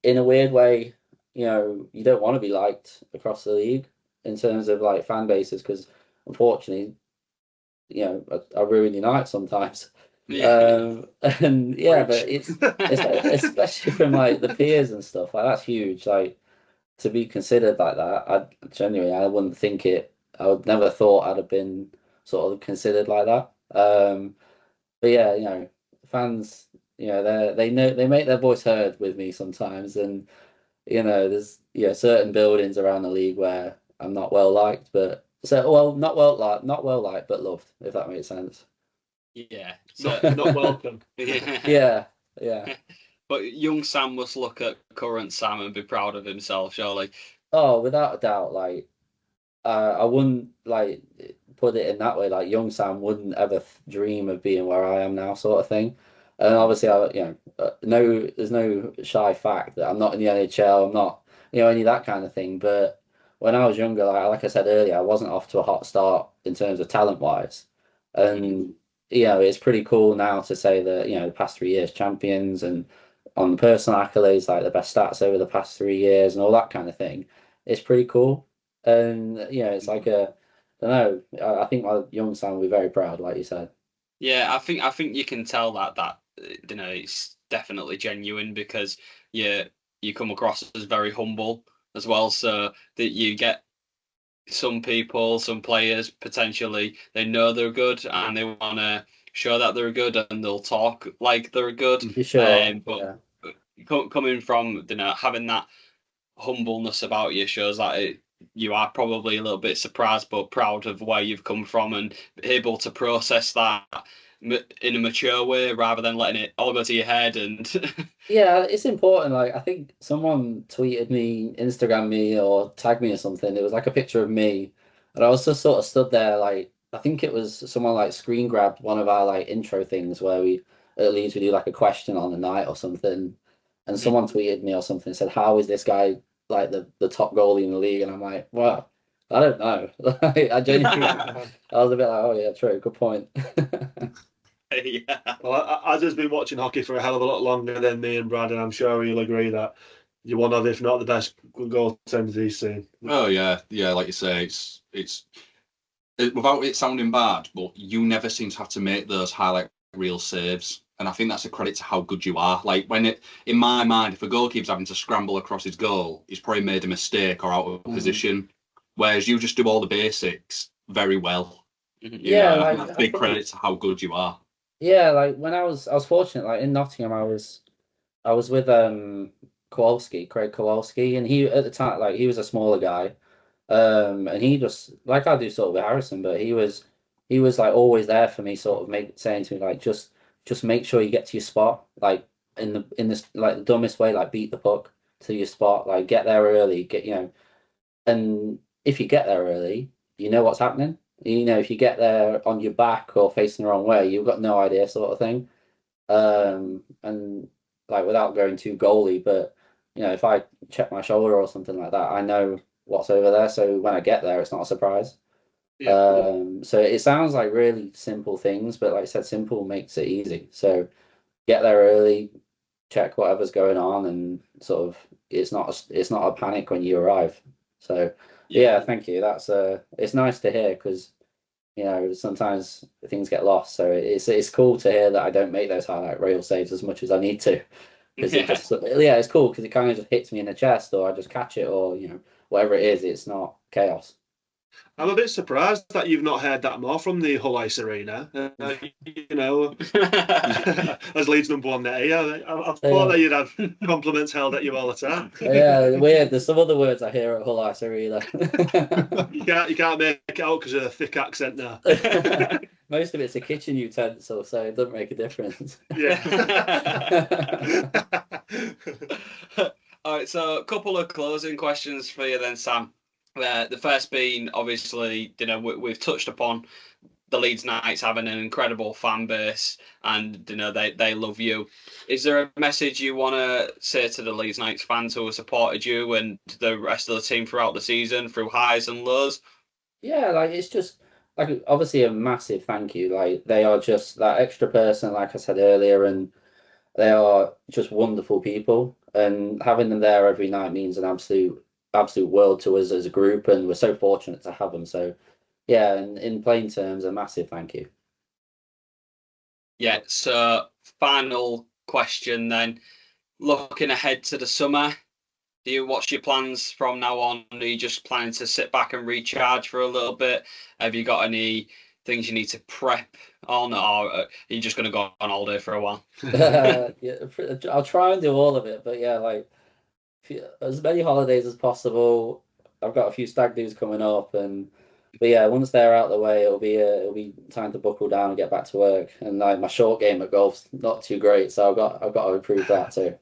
in a weird way, you don't want to be liked across the league in terms of like fan bases, because unfortunately, I ruin your night sometimes. And yeah, but it's especially from like the peers and stuff, like that's huge. Like to be considered like that, I wouldn't think it. I would never thought I'd have been sort of considered like that. But yeah, fans, they make their voice heard with me sometimes, and there's certain buildings around the league where I'm not well liked, but not well liked, but loved, if that makes sense. Yeah, not welcome. Yeah. But young Sam must look at current Sam and be proud of himself, surely. Oh, without a doubt. Like I wouldn't like put it in that way. Like young Sam wouldn't ever dream of being where I am now, sort of thing. And obviously, there's no shy fact that I'm not in the NHL. I'm not, any of that kind of thing. But when I was younger, like I said earlier, I wasn't off to a hot start in terms of talent wise. And it's pretty cool now to say that the past 3 years champions, and on personal accolades like the best stats over the past 3 years and all that kind of thing. It's pretty cool. And it's like I don't know. I think my young Sam will be very proud, like you said. Yeah, I think you can tell that it's definitely genuine, because you come across as very humble as well, so that you get some people, some players potentially, they know they're good and they want to show that they're good, and they'll talk like they're good. Sure. But coming from having that humbleness about you shows that you are probably a little bit surprised but proud of where you've come from, and able to process that in a mature way rather than letting it all go to your head and Yeah, it's important. Like, I think someone tweeted me, Instagram me, or tagged me or something. It was like a picture of me, and I was just sort of stood there. Like, I think it was someone like screen grabbed one of our like intro things where we at least we do like a question on the night or something, and someone tweeted me or something and said, "How is this guy like the top goalie in the league?" And I'm like, "Well, I don't know." Like, I genuinely, I was a bit like, "Oh yeah, true, good point." yeah. Well, Azza's been watching hockey for a hell of a lot longer than me and Brad, and I'm sure he'll agree that you're one of, if not the best goaltenders he's seen. Oh yeah, like you say, it's without it sounding bad, but you never seem to have to make those highlight reel saves, and I think that's a credit to how good you are. Like in my mind, if a goalkeeper's having to scramble across his goal, he's probably made a mistake or out of position, whereas you just do all the basics very well. Yeah, I like, think that's big credit to how good you are. Yeah, like when I was fortunate, like in Nottingham, I was with Craig Kowalski, and he at the time, like, he was a smaller guy, and he just, like I do sort of with Harrison, but he was like always there for me, sort of saying to me like, just make sure you get to your spot, like in this like the dumbest way, like beat the puck to your spot, like get there early, and if you get there early, you know what's happening. If you get there on your back or facing the wrong way, you've got no idea, sort of thing. And like, without going too goaly, but if I check my shoulder or something like that, I know what's over there. So when I get there, it's not a surprise. So it sounds like really simple things, but like I said, simple makes it easy. So get there early, check whatever's going on, and sort of it's not a panic when you arrive. So yeah, thank you. That's it's nice to hear, because sometimes things get lost. So it's cool to hear that I don't make those highlight reel saves as much as I need to, because it's cool because it kind of just hits me in the chest, or I just catch it, or whatever it is. It's not chaos. I'm a bit surprised that you've not heard that more from the Hull Ice Arena. As Leeds #1 there, I thought that you'd have compliments held at you all the time. Yeah, weird. There's some other words I hear at Hull Ice Arena. You can't make it out because of a thick accent now. Most of it's a kitchen utensil, so it doesn't make a difference. Yeah. All right, so a couple of closing questions for you then, Sam. The first being, obviously, we've touched upon the Leeds Knights having an incredible fan base, and they love you. Is there a message you want to say to the Leeds Knights fans who have supported you and the rest of the team throughout the season through highs and lows? Yeah, like, it's just like, obviously a massive thank you. Like, they are just that extra person, like I said earlier, and they are just wonderful people, and having them there every night means an absolute world to us as a group, and we're so fortunate to have them. So yeah, and in plain terms, a massive thank you. Yeah, so final question then. Looking ahead to the summer, what's your plans from now on? Are you just planning to sit back and recharge for a little bit? Have you got any things you need to prep on, or are you just going to go on all day for a while? Yeah, I'll try and do all of it, but yeah, like, as many holidays as possible. I've got a few stag do's coming up, but yeah, once they're out of the way, it'll be time to buckle down and get back to work. And like, my short game at golf's not too great, so I've got to improve that too.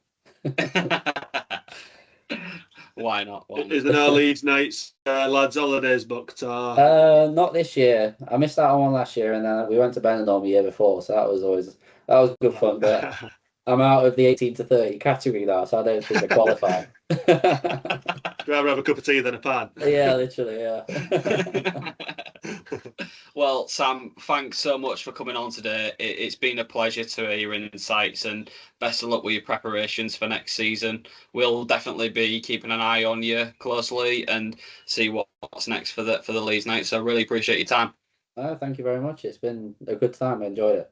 Why not? Is there no Leeds Knights lads holidays booked? Not this year. I missed out on one last year, and then we went to Benidorm the year before, so that was good fun. But I'm out of the 18 to 30 category now, so I don't think I qualify. I'd rather have a cup of tea than a pan. Yeah, literally, yeah. Well, Sam, thanks so much for coming on today. It's been a pleasure to hear your insights, and best of luck with your preparations for next season. We'll definitely be keeping an eye on you closely and see what's next for the Leeds Knights. So I really appreciate your time. Thank you very much. It's been a good time. I enjoyed it.